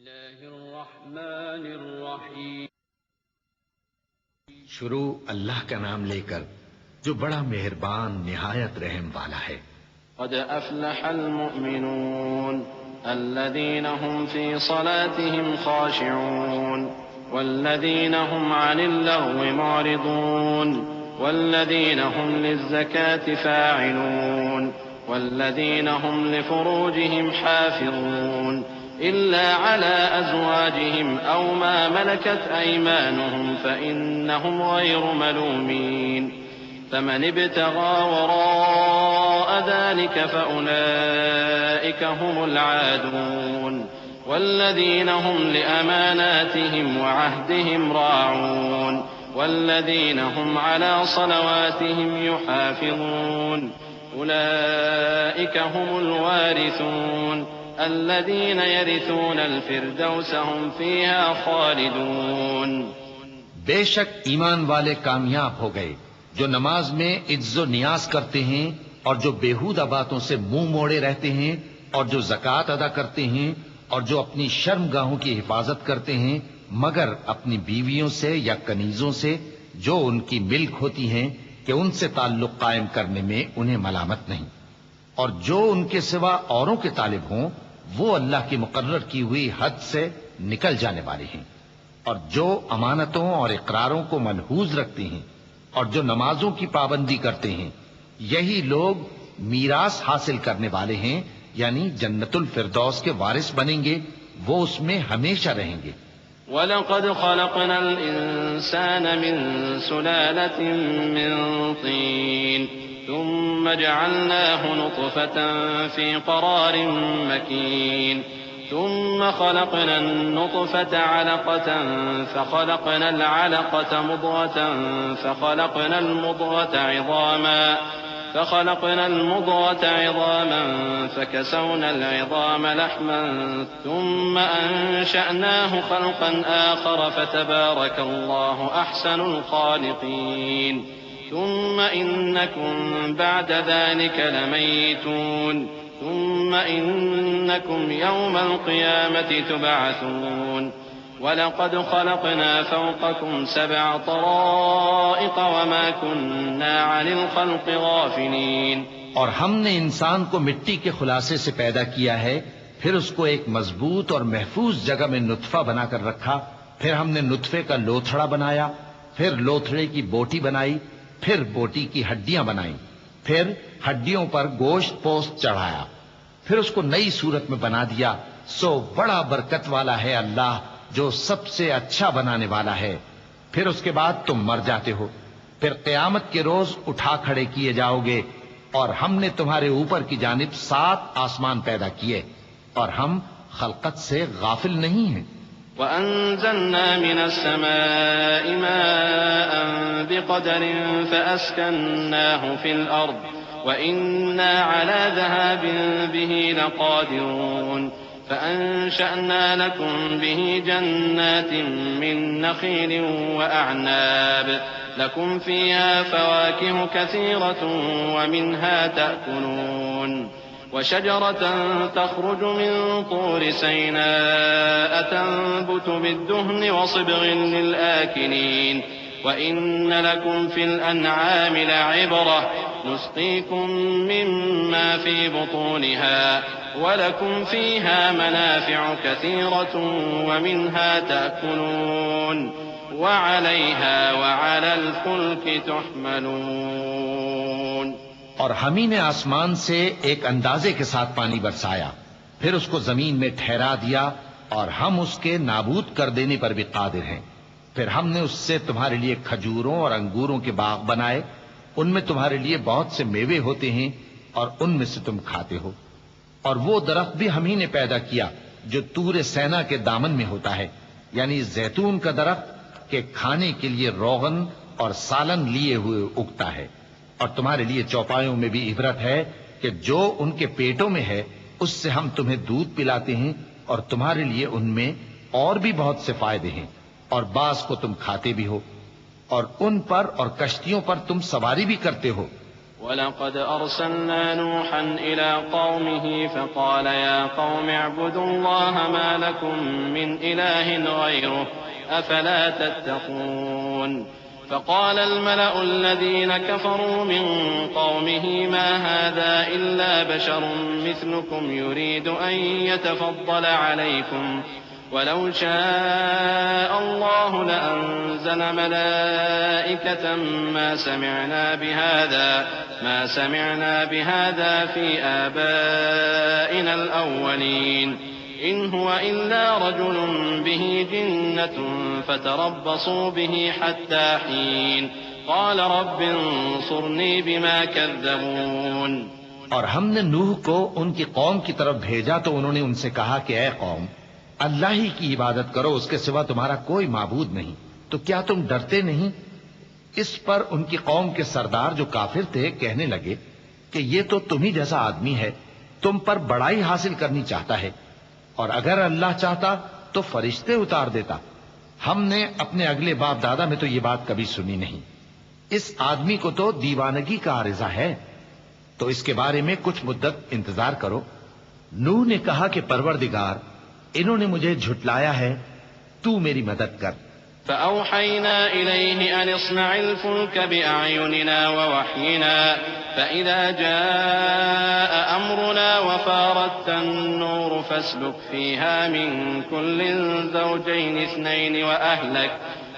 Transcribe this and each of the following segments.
الله الرحمن الرحيم شروع اللہ کا نام لے کر جو بڑا مہربان نہایت رحم والا ہے۔ قد أفلح المؤمنون الذين هم في صلاتهم خاشعون والذين هم عن اللغو معرضون والذين هم للزكاة فاعلون والذين هم لفروجهم حافظون إلا على أزواجهم أو ما ملكت أيمانهم فإنهم غير ملومين فمن ابتغى وراء ذلك فأولئك هم العادون والذين هم لأماناتهم وعهدهم راعون والذين هم على صلواتهم يحافظون أولئك هم الوارثون الذين يرثون الفردوس هم فيها خالدون۔ بے شک ایمان والے کامیاب ہو گئے جو نماز میں عجز و نیاز کرتے ہیں اور جو بیہودہ باتوں سے منہ موڑے رہتے ہیں اور جو زکوٰۃ ادا کرتے ہیں اور جو اپنی شرمگاہوں کی حفاظت کرتے ہیں مگر اپنی بیویوں سے یا کنیزوں سے جو ان کی ملک ہوتی ہیں کہ ان سے تعلق قائم کرنے میں انہیں ملامت نہیں، اور جو ان کے سوا اوروں کے طالب ہوں وہ اللہ کی مقرر کی ہوئی حد سے نکل جانے والے ہیں، اور جو امانتوں اور اقراروں کو ملحوظ رکھتے ہیں اور جو نمازوں کی پابندی کرتے ہیں یہی لوگ میراث حاصل کرنے والے ہیں، یعنی جنت الفردوس کے وارث بنیں گے، وہ اس میں ہمیشہ رہیں گے۔ وَلَقَدْ خَلَقْنَا الْإِنسَانَ مِنْ سُلَالَةٍ مِّن طِينٍ ثُمَّ جَعَلْنَاهُ نُطْفَةً فِي قَرَارٍ مَّكِينٍ ثُمَّ خَلَقْنَا النُّطْفَةَ عَلَقَةً فَخَلَقْنَا الْعَلَقَةَ مُضْغَةً فخلقنا المضغة عظاما فكسونا العظام لحما ثم أنشأناه خلقا آخر فتبارك الله أحسن الخالقين ثم إنكم بعد ذلك لميتون ثم إنكم يوم القيامة تبعثون وَلَقَدْ خَلَقْنَا فَوْقَكُمْ 7 طَرَائِقَ وَمَا كُنَّا عَنِ الْخَلْقِ غَافِلِينَ۔ اور ہم نے انسان کو مٹی کے خلاصے سے پیدا کیا ہے، پھر اس کو ایک مضبوط اور محفوظ جگہ میں نطفہ بنا کر رکھا، پھر ہم نے نطفے کا لوتھڑا بنایا، پھر لوتھڑے کی بوٹی بنائی، پھر بوٹی کی ہڈیاں بنائیں، پھر ہڈیوں پر گوشت پوست چڑھایا، پھر اس کو نئی صورت میں بنا دیا۔ سو بڑا برکت والا ہے اللہ جو سب سے اچھا بنانے والا ہے۔ پھر اس کے بعد تم مر جاتے ہو، پھر قیامت کے روز اٹھا کھڑے کیے جاؤ گے، اور ہم نے تمہارے اوپر کی جانب 7 آسمان پیدا کیے، اور ہم خلقت سے غافل نہیں ہیں۔ وَأَنزَلْنَا مِنَ السَّمَاءِ مَاءً بِقَدَرٍ فَأَسْكَنَّاهُ فِي الْأَرْضِ وَإِنَّا عَلَى ذَهَابٍ بِهِ لَقَادِرُونَ فأنشأنا لكم به جنات من نخيل وأعناب لكم فيها فواكه كثيرة ومنها تأكلون وشجرة تخرج من طور سيناء تنبت بالدهن وصبغ للآكلين وإن لكم في الأنعام لعبرة نسقيكم مما في بطونها وَلَكُمْ فِيهَا مَنَافِعُ كَثِيرَةٌ وَمِنْهَا تَأْكُلُونَ وَعَلَيْهَا وَعَلَى الْفُلْكِ تُحْمَلُونَ۔ اور ہم ہی نے آسمان سے ایک اندازے کے ساتھ پانی برسایا، پھر اس کو زمین میں ٹھہرا دیا، اور ہم اس کے نابود کر دینے پر بھی قادر ہیں۔ پھر ہم نے اس سے تمہارے لیے کھجوروں اور انگوروں کے باغ بنائے، ان میں تمہارے لیے بہت سے میوے ہوتے ہیں اور ان میں سے تم کھاتے ہو۔ اور وہ درخت بھی ہم ہی نے پیدا کیا جو طور سینا کے دامن میں ہوتا ہے، یعنی زیتون کا درخت کہ کھانے کے لیے روغن اور سالن لیے ہوئے اگتا ہے، اور تمہارے لیے چوپایوں میں بھی عبرت ہے کہ جو ان کے پیٹوں میں ہے اس سے ہم تمہیں دودھ پلاتے ہیں، اور تمہارے لیے ان میں اور بھی بہت سے فائدے ہیں، اور بعض کو تم کھاتے بھی ہو، اور ان پر اور کشتیوں پر تم سواری بھی کرتے ہو۔ وَلَقَدْ أَرْسَلْنَا نُوحًا إِلَىٰ قَوْمِهِ فَقَالَ يَا قَوْمِ اعْبُدُوا اللَّهَ مَا لَكُم مِّنْ إِلَٰهٍ غَيْرُهُ أَفَلَا تَتَّقُونَ فَقَالَ الْمَلَأُ الَّذِينَ كَفَرُوا مِن قَوْمِهِ مَا هَٰذَا إِلَّا بَشَرٌ مِّثْلُكُمْ يُرِيدُ أَن يَتَفَضَّلَ عَلَيْكُمْ وَلَوْ شَاءَ اللَّهُ لَأَنزَلَ مَلَائِكَةً مَّا سَمِعْنَا بِهَٰذَا فِي آبَائِنَا الْأَوَّلِينَ إِنْ هُوَ إِلَّا رَجُلٌ بِهِ جِنَّةٌ فَتَرَبَّصُوا بِهِ حَتَّىٰ حِينٍ قَالَ رَبِّ انصُرْنِي بِمَا كَذَّبُونِ۔ اور ہم نے نوح کو ان کی قوم کی طرف بھیجا تو انہوں نے ان سے کہا کہ اے قوم، اللہ ہی کی عبادت کرو، اس کے سوا تمہارا کوئی معبود نہیں، تو کیا تم ڈرتے نہیں؟ اس پر ان کی قوم کے سردار جو کافر تھے کہنے لگے کہ یہ تو تم ہی جیسا آدمی ہے، تم پر بڑائی حاصل کرنی چاہتا ہے، اور اگر اللہ چاہتا تو فرشتے اتار دیتا۔ ہم نے اپنے اگلے باپ دادا میں تو یہ بات کبھی سنی نہیں، اس آدمی کو تو دیوانگی کا عارضہ ہے، تو اس کے بارے میں کچھ مدت انتظار کرو۔ نوح نے کہا کہ پروردگار، انہوں نے مجھے جھٹلایا ہے، تو میری مدد کر۔ فَأَوْحَيْنَا إِلَيْهِ أَنِ اصْنَعِ الْفُلْكَ بِأَعْيُنِنَا وَوَحْيِنَا فَإِذَا جَاءَ أَمْرُنَا وَفَارَتِ النُّورُ فَاسْلُكْ فِيهَا مِن كُلٍّ زَوْجَيْنِ اثْنَيْنِ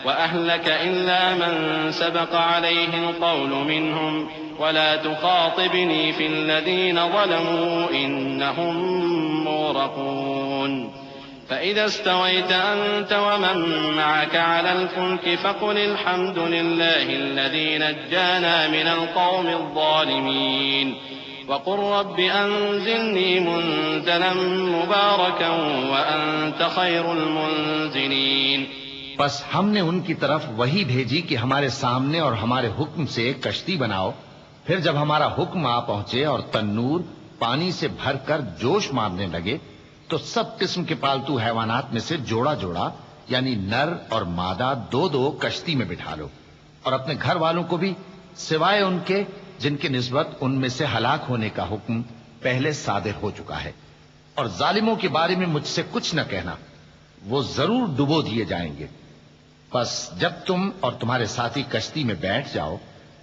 وَأَهْلَكَ إِلَّا مَن سَبَقَ عَلَيْهِ الْقَوْلُ مِنْهُمْ وَلَا تُخَاطِبْنِي فِي الَّذِينَ ظَلَمُوا إِنَّهُم مُّغْرَقُونَ فَإِذَا اسْتَوَيْتَ أَنتَ وَمَن مَّعَكَ عَلَى الْفُلْكِ فَقُلِ الْحَمْدُ لِلَّهِ الَّذِي نَجَّانَا مِنَ الْقَوْمِ الظَّالِمِينَ وَقُل رَّبِّ أَنزِلْنِي مُنزَلًا مُّبَارَكًا وَأَنتَ خَيْرُ الْمُنزِلِينَ۔ بس ہم نے ان کی طرف وحی بھیجی کہ ہمارے سامنے اور ہمارے حکم سے ایک کشتی بناؤ، پھر جب ہمارا حکم آ پہنچے اور تنور پانی سے بھر کر جوش مارنے لگے تو سب قسم کے پالتو حیوانات میں سے جوڑا جوڑا یعنی نر اور مادہ دو دو کشتی میں بٹھا لو، اور اپنے گھر والوں کو بھی سوائے ان کے جن کی نسبت ان میں سے ہلاک ہونے کا حکم پہلے صادر ہو چکا ہے، اور ظالموں کے بارے میں مجھ سے کچھ نہ کہنا، وہ ضرور ڈبو دیے جائیں گے۔ بس جب تم اور تمہارے ساتھی کشتی میں بیٹھ جاؤ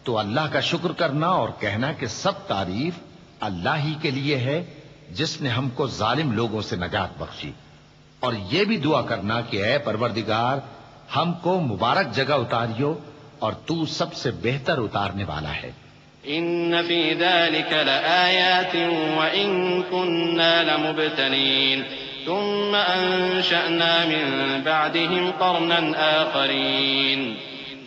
تو اللہ کا شکر کرنا اور کہنا کہ سب تعریف اللہ ہی کے لیے ہے جس نے ہم کو ظالم لوگوں سے نجات بخشی، اور یہ بھی دعا کرنا کہ اے پروردگار ہم کو مبارک جگہ اتاریو اور تو سب سے بہتر اتارنے والا ہے۔ إن في ذلك لآيات وإن كنا لمبتلين ثم أنشأنا من بعدهم قرنا آخرين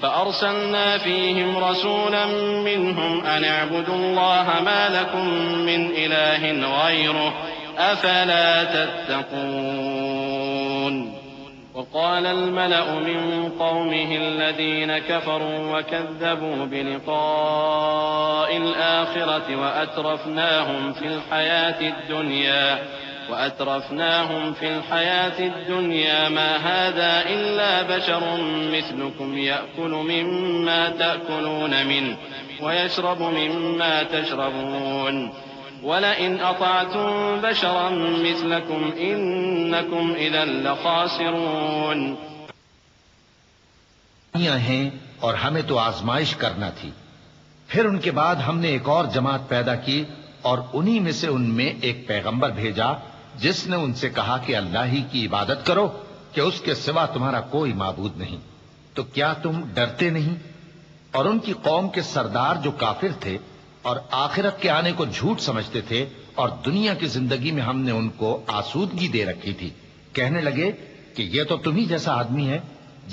فأرسلنا فيهم رسولا منهم أن اعبدوا الله ما لكم من إله غيره أفلا تتقون وقال الملأ من قومه الذين كفروا وكذبوا بلقاء الآخرة وأترفناهم في الحياة الدنيا ما هذا إلا بشر مثلكم يأكل مما تأكلون منه ويشرب مما تشربون وَلَئِنْ أَطَعْتُمْ بَشَرًا مِثْلَكُمْ إِنَّكُمْ إِذًا لَخَاسِرُونَ۔ ہیں اور ہمیں تو آزمائش کرنا تھی، پھر ان کے بعد ہم نے ایک اور جماعت پیدا کی اور انہی میں سے ان میں ایک پیغمبر بھیجا جس نے ان سے کہا کہ اللہ ہی کی عبادت کرو کہ اس کے سوا تمہارا کوئی معبود نہیں، تو کیا تم ڈرتے نہیں؟ اور ان کی قوم کے سردار جو کافر تھے اور آخرت کے آنے کو جھوٹ سمجھتے تھے اور دنیا کی زندگی میں ہم نے ان کو آسودگی دے رکھی تھی، کہنے لگے کہ یہ تو تم ہی جیسا آدمی ہے،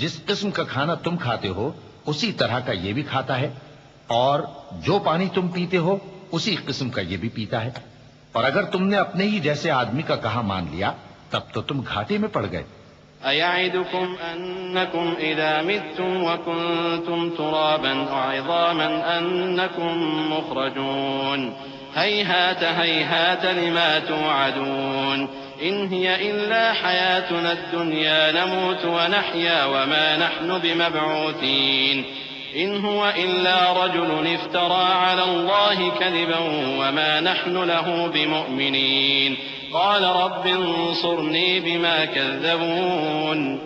جس قسم کا کھانا تم کھاتے ہو اسی طرح کا یہ بھی کھاتا ہے، اور جو پانی تم پیتے ہو اسی قسم کا یہ بھی پیتا ہے، اور اگر تم نے اپنے ہی جیسے آدمی کا کہا مان لیا تب تو تم گھاٹے میں پڑ گئے۔ أَيَعِدُكُمْ أَنَّكُمْ إِذَا مِتُّمْ وَكُنتُمْ تُرَابًا وَعِظَامًا أَنَّكُمْ مُخْرَجُونَ هَيْهَاتَ هَيْهَاتَ لِمَا تُوعَدُونَ إِنْ هِيَ إِلَّا حَيَاتُنَا الدُّنْيَا نَمُوتُ وَنَحْيَا وَمَا نَحْنُ بِمَبْعُوثِينَ إن هو إلا رجل افترى على الله كذبا وما نحن له بمؤمنين قال رب انصرني بما كذبون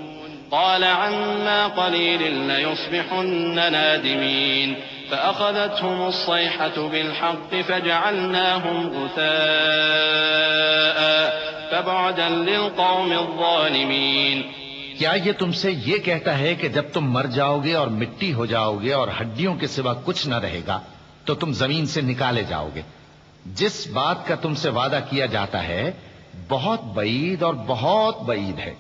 قال عما قليل ليصبحن نادمين فأخذتهم الصيحة بالحق فجعلناهم غثاء فبعدا للقوم الظالمين. کیا یہ تم سے یہ کہتا ہے کہ جب تم مر جاؤ گے اور مٹی ہو جاؤ گے اور ہڈیوں کے سوا کچھ نہ رہے گا تو تم زمین سے نکالے جاؤ گے؟ جس بات کا تم سے وعدہ کیا جاتا ہے بہت بعید اور بہت بعید ہے.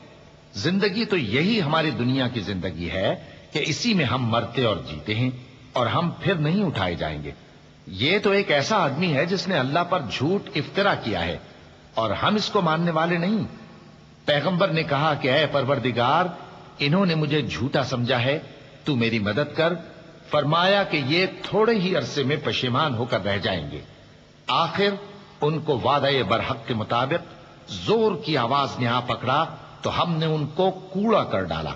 زندگی تو یہی ہماری دنیا کی زندگی ہے کہ اسی میں ہم مرتے اور جیتے ہیں اور ہم پھر نہیں اٹھائے جائیں گے. یہ تو ایک ایسا آدمی ہے جس نے اللہ پر جھوٹ افطرا کیا ہے اور ہم اس کو ماننے والے نہیں. پیغمبر نے کہا کہ اے پروردگار انہوں نے مجھے جھوٹا سمجھا ہے تو میری مدد کر. فرمایا کہ یہ تھوڑے ہی عرصے میں پشیمان ہو کر رہ جائیں گے. آخر ان کو وعدہ برحق کے مطابق زور کی آواز نے آ پکڑا تو ہم نے ان کو کوڑا کر ڈالا.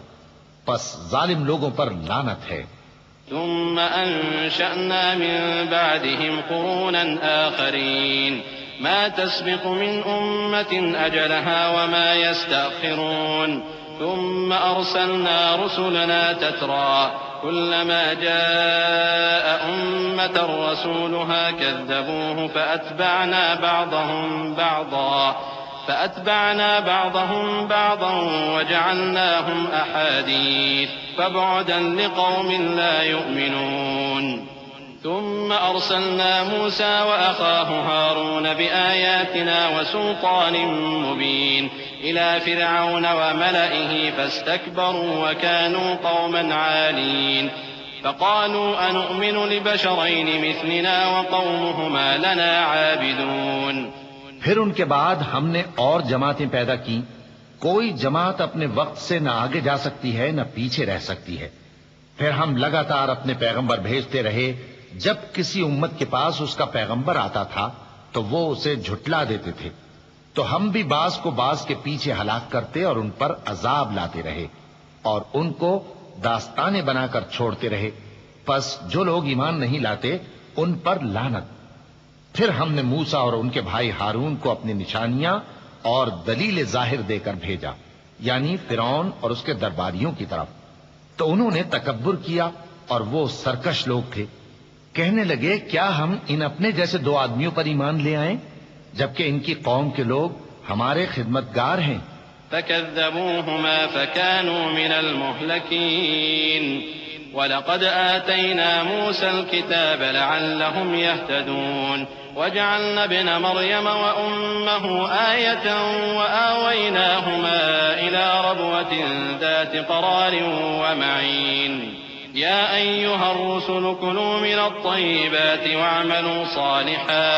پس ظالم لوگوں پر لعنت ہے. ثم أنشأنا من بعدهم قرونا آخرين ما تسبق من أمة أجلها وما يستأخرون ثم أرسلنا رسلنا تترى كلما جاء أمة رسولها كذبوه فأتبعنا بعضهم بعضا وجعلناهم أحاديث فبعدا لقوم لا يؤمنون. ثم أرسلنا موسى وأخاه هارون بآياتنا وسلطان مبين إلى فرعون وملئه فاستكبروا وكانوا قوما عالين فقالوا أنؤمن لبشرين مثلنا وقومهما لنا عابدون. پھر ان کے بعد ہم نے اور جماعتیں پیدا کی. کوئی جماعت اپنے وقت سے نہ آگے جا سکتی ہے نہ پیچھے رہ سکتی ہے. پھر ہم لگاتار اپنے پیغمبر بھیجتے رہے. جب کسی امت کے پاس اس کا پیغمبر آتا تھا تو وہ اسے جھٹلا دیتے تھے تو ہم بھی بعض کو بعض کے پیچھے ہلاک کرتے اور ان پر عذاب لاتے رہے اور ان کو داستانے بنا کر چھوڑتے رہے. پس جو لوگ ایمان نہیں لاتے ان پر لعنت. پھر ہم نے موسیٰ اور ان کے بھائی ہارون کو اپنی نشانیاں اور دلیل ظاہر دے کر بھیجا یعنی فرعون اور اس کے درباریوں کی طرف. تو انہوں نے تکبر کیا اور وہ سرکش لوگ تھے. کہنے لگے کیا ہم ان اپنے جیسے دو آدمیوں پر ایمان لے آئیں جبکہ ان کی قوم کے لوگ ہمارے خدمتگار ہیں. فكذبوهما فكانوا من المهلكين وَلَقَدْ آتَيْنَا مُوسَى الْكِتَابَ لَعَلَّهُمْ يَهْتَدُونَ وَجَعَلْنَا ابْنَ مَرْيَمَ وَأُمَّهُ آيَةً وَآوَيْنَاهُمَا إِلَى رَبْوَةٍ ذَاتِ قَرَارٍ وَمَعِينٍ يَا أَيُّهَا الرُّسُلُ كُلُوا مِنَ الطَّيِّبَاتِ وَاعْمَلُوا صَالِحًا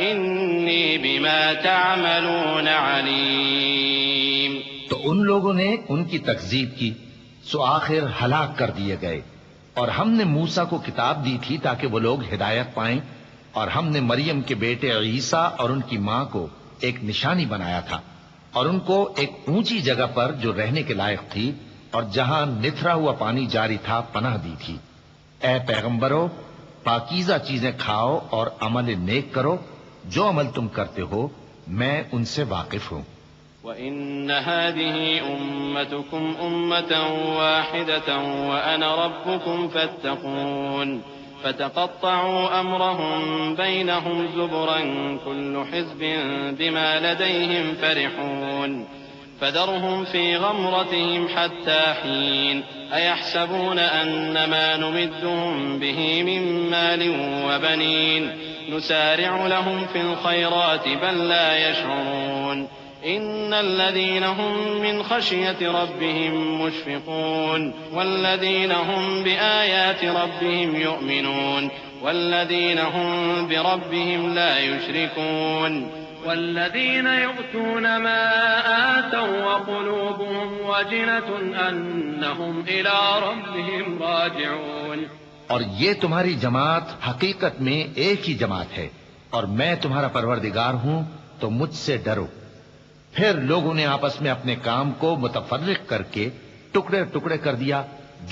إِنِّي بِمَا تَعْمَلُونَ عَلِيمٌ. تو ان لوگوں نے ان کی تکذیب کی سو آخر ہلاک کر دیے گئے. اور ہم نے موسیٰ کو کتاب دی تھی تاکہ وہ لوگ ہدایت پائیں اور ہم نے مریم کے بیٹے عیسیٰ اور ان کی ماں کو ایک نشانی بنایا تھا اور ان کو ایک اونچی جگہ پر جو رہنے کے لائق تھی اور جہاں نتھرا ہوا پانی جاری تھا پناہ دی تھی. اے پیغمبرو پاکیزہ چیزیں کھاؤ اور عمل نیک کرو. جو عمل تم کرتے ہو میں ان سے واقف ہوں. وَإِنَّ هَذِهِ أُمَّتُكُمْ أُمَّةً وَاحِدَةً وَأَنَا رَبُّكُمْ فَاتَّقُونِ فَتَقَطَّعُوا أَمْرَهُمْ بَيْنَهُمْ زُبُرًا كُلُّ حِزْبٍ بِمَا لَدَيْهِمْ فَرِحُونَ فَذَرْهُمْ فِي غَمْرَتِهِمْ حَتَّى حِينٍ أَيَحْسَبُونَ أَنَّمَا نُمِدُّهُمْ بِهِ مِن مَّالٍ وَبَنِينَ نُسَارِعُ لَهُمْ فِي الْخَيْرَاتِ بَل لَّا يَشْعُرُونَ إِنَّ الَّذِينَ هُم مِّنْ خَشْيَةِ رَبِّهِم مُّشْفِقُونَ وَالَّذِينَ هُم بِآيَاتِ رَبِّهِمْ يُؤْمِنُونَ وَالَّذِينَ هُم بِرَبِّهِمْ لَا يُشْرِكُونَ وَالَّذِينَ يُؤْتُونَ مَا آتَوا وَقُلُوبُهُمْ وَجِلَةٌ أَنَّهُمْ إِلَىٰ رَبِّهِمْ رَاجِعُونَ. اور یہ تمہاری جماعت حقیقت میں ایک ہی جماعت ہے اور میں تمہارا پروردگار ہوں تو مجھ سے ڈرو. پھر لوگوں نے آپس میں اپنے کام کو متفرق کر کے ٹکڑے ٹکڑے کر دیا.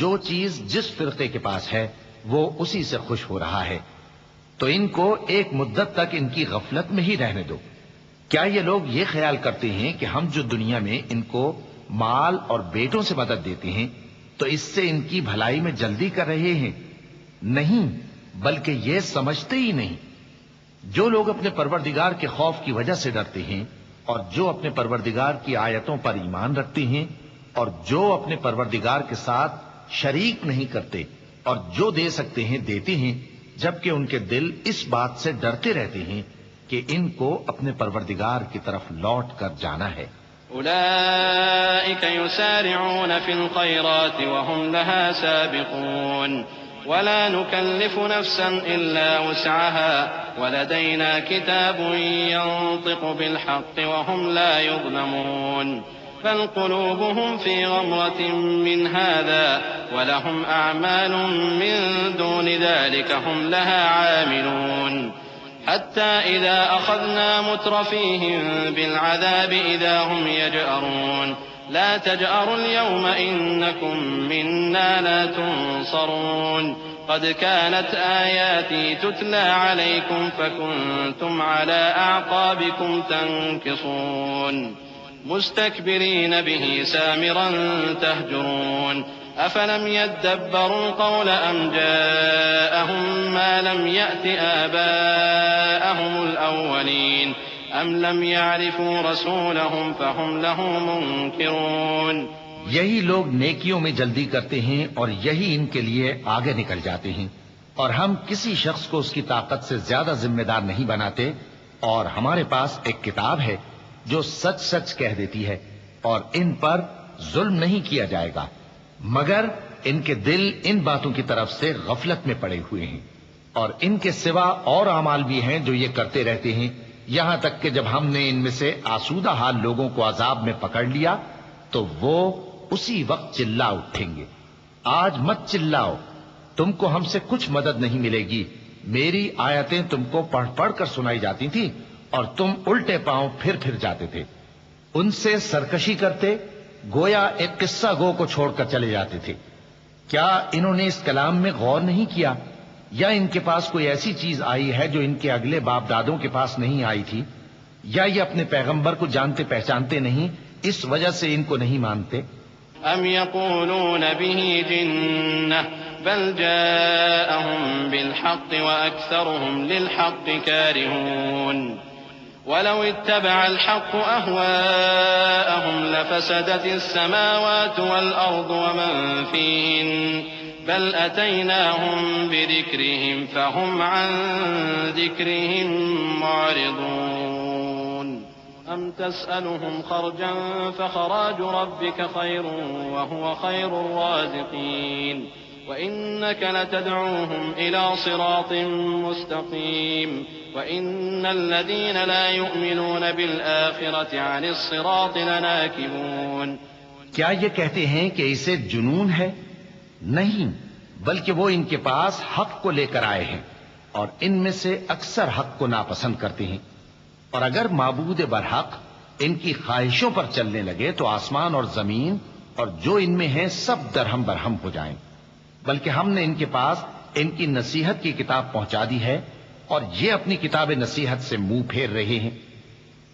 جو چیز جس فرقے کے پاس ہے وہ اسی سے خوش ہو رہا ہے، تو ان کو ایک مدت تک ان کی غفلت میں ہی رہنے دو۔ کیا یہ لوگ یہ خیال کرتے ہیں کہ ہم جو دنیا میں ان کو مال اور بیٹوں سے مدد دیتے ہیں تو اس سے ان کی بھلائی میں جلدی کر رہے ہیں؟ نہیں، بلکہ یہ سمجھتے ہی نہیں۔ جو لوگ اپنے پروردگار کے خوف کی وجہ سے ڈرتے ہیں اور جو اپنے پروردگار کی آیتوں پر ایمان رکھتے ہیں اور جو اپنے پروردگار کے ساتھ شریک نہیں کرتے اور جو دے سکتے ہیں دیتے ہیں، جبکہ ان کے دل اس بات سے ڈرتے رہتے ہیں کہ ان کو اپنے پروردگار کی طرف لوٹ کر جانا ہے۔ أولئك يسارعون في الخيرات وهم لها سابقون ولا نكلف نفسا إلا وسعها ولدينا كتاب ينطق بالحق وهم لا يظلمون بل قلوبهم في غمرة من هذا ولهم أعمال من دون ذلك هم لها عاملون حتى إذا أخذنا مترفيهم بالعذاب إذا هم يجأرون لا تجأروا اليوم إنكم منا لا تنصرون قد كانت آياتي تتلى عليكم فكنتم على أعقابكم تنكصون مستكبرين به سامرا تهجرون أفلم يدبروا القول أم جاءهم ما لم يأت آباءهم الأولين أم لم يعرفوا رسولهم فهم له منكرون۔ یہی لوگ نیکیوں میں جلدی کرتے ہیں اور یہی ان کے لیے آگے نکل جاتے ہیں، اور ہم کسی شخص کو اس کی طاقت سے زیادہ ذمہ دار نہیں بناتے، اور ہمارے پاس ایک کتاب ہے جو سچ سچ کہہ دیتی ہے، اور ان پر ظلم نہیں کیا جائے گا، مگر ان کے دل ان باتوں کی طرف سے غفلت میں پڑے ہوئے ہیں، اور ان کے سوا اور اعمال بھی ہیں جو یہ کرتے رہتے ہیں، یہاں تک کہ جب ہم نے ان میں سے آسودہ حال لوگوں کو عذاب میں پکڑ لیا تو وہ اسی وقت چلا اٹھیں گے۔ آج مت چلاؤ، تم کو ہم سے کچھ مدد نہیں ملے گی، میری آیتیں تم کو پڑھ پڑھ کر سنائی جاتی تھی اور تم الٹے پاؤں پھر جاتے تھے، ان سے سرکشی کرتے، گویا ایک قصہ گو کو چھوڑ کر چلے جاتے تھے۔ کیا انہوں نے اس کلام میں غور نہیں کیا، یا ان کے پاس کوئی ایسی چیز آئی ہے جو ان کے اگلے باپ دادوں کے پاس نہیں آئی تھی، یا یہ اپنے پیغمبر کو جانتے پہچانتے نہیں اس وجہ سے ان کو نہیں مانتے؟ ام يقولون به جنة بل جاءهم بالحق وأكثرهم للحق كارهون ولو اتبع الحق أهواءهم لفسدت السماوات والأرض ومن فيهن بل أتيناهم بذكرهم فهم عن ذكرهم معرضون أم تسألهم خرجا فخراج ربك خير وهو خير الرازقين وإنك لتدعوهم إلى صراط مستقيم وإن الذين لا يؤمنون بالآخرة عن الصراط لناكبون۔ کیا یہ کہتے ہیں کہ اسے جنون ہے؟ نہیں، بلکہ وہ ان کے پاس حق کو لے کر آئے ہیں اور ان میں سے اکثر حق کو ناپسند کرتے ہیں، اور اگر معبود برحق ان کی خواہشوں پر چلنے لگے تو آسمان اور زمین اور جو ان میں ہے سب درہم برہم ہو جائیں، بلکہ ہم نے ان کے پاس ان کی نصیحت کی کتاب پہنچا دی ہے اور یہ اپنی کتاب نصیحت سے منہ پھیر رہے ہیں۔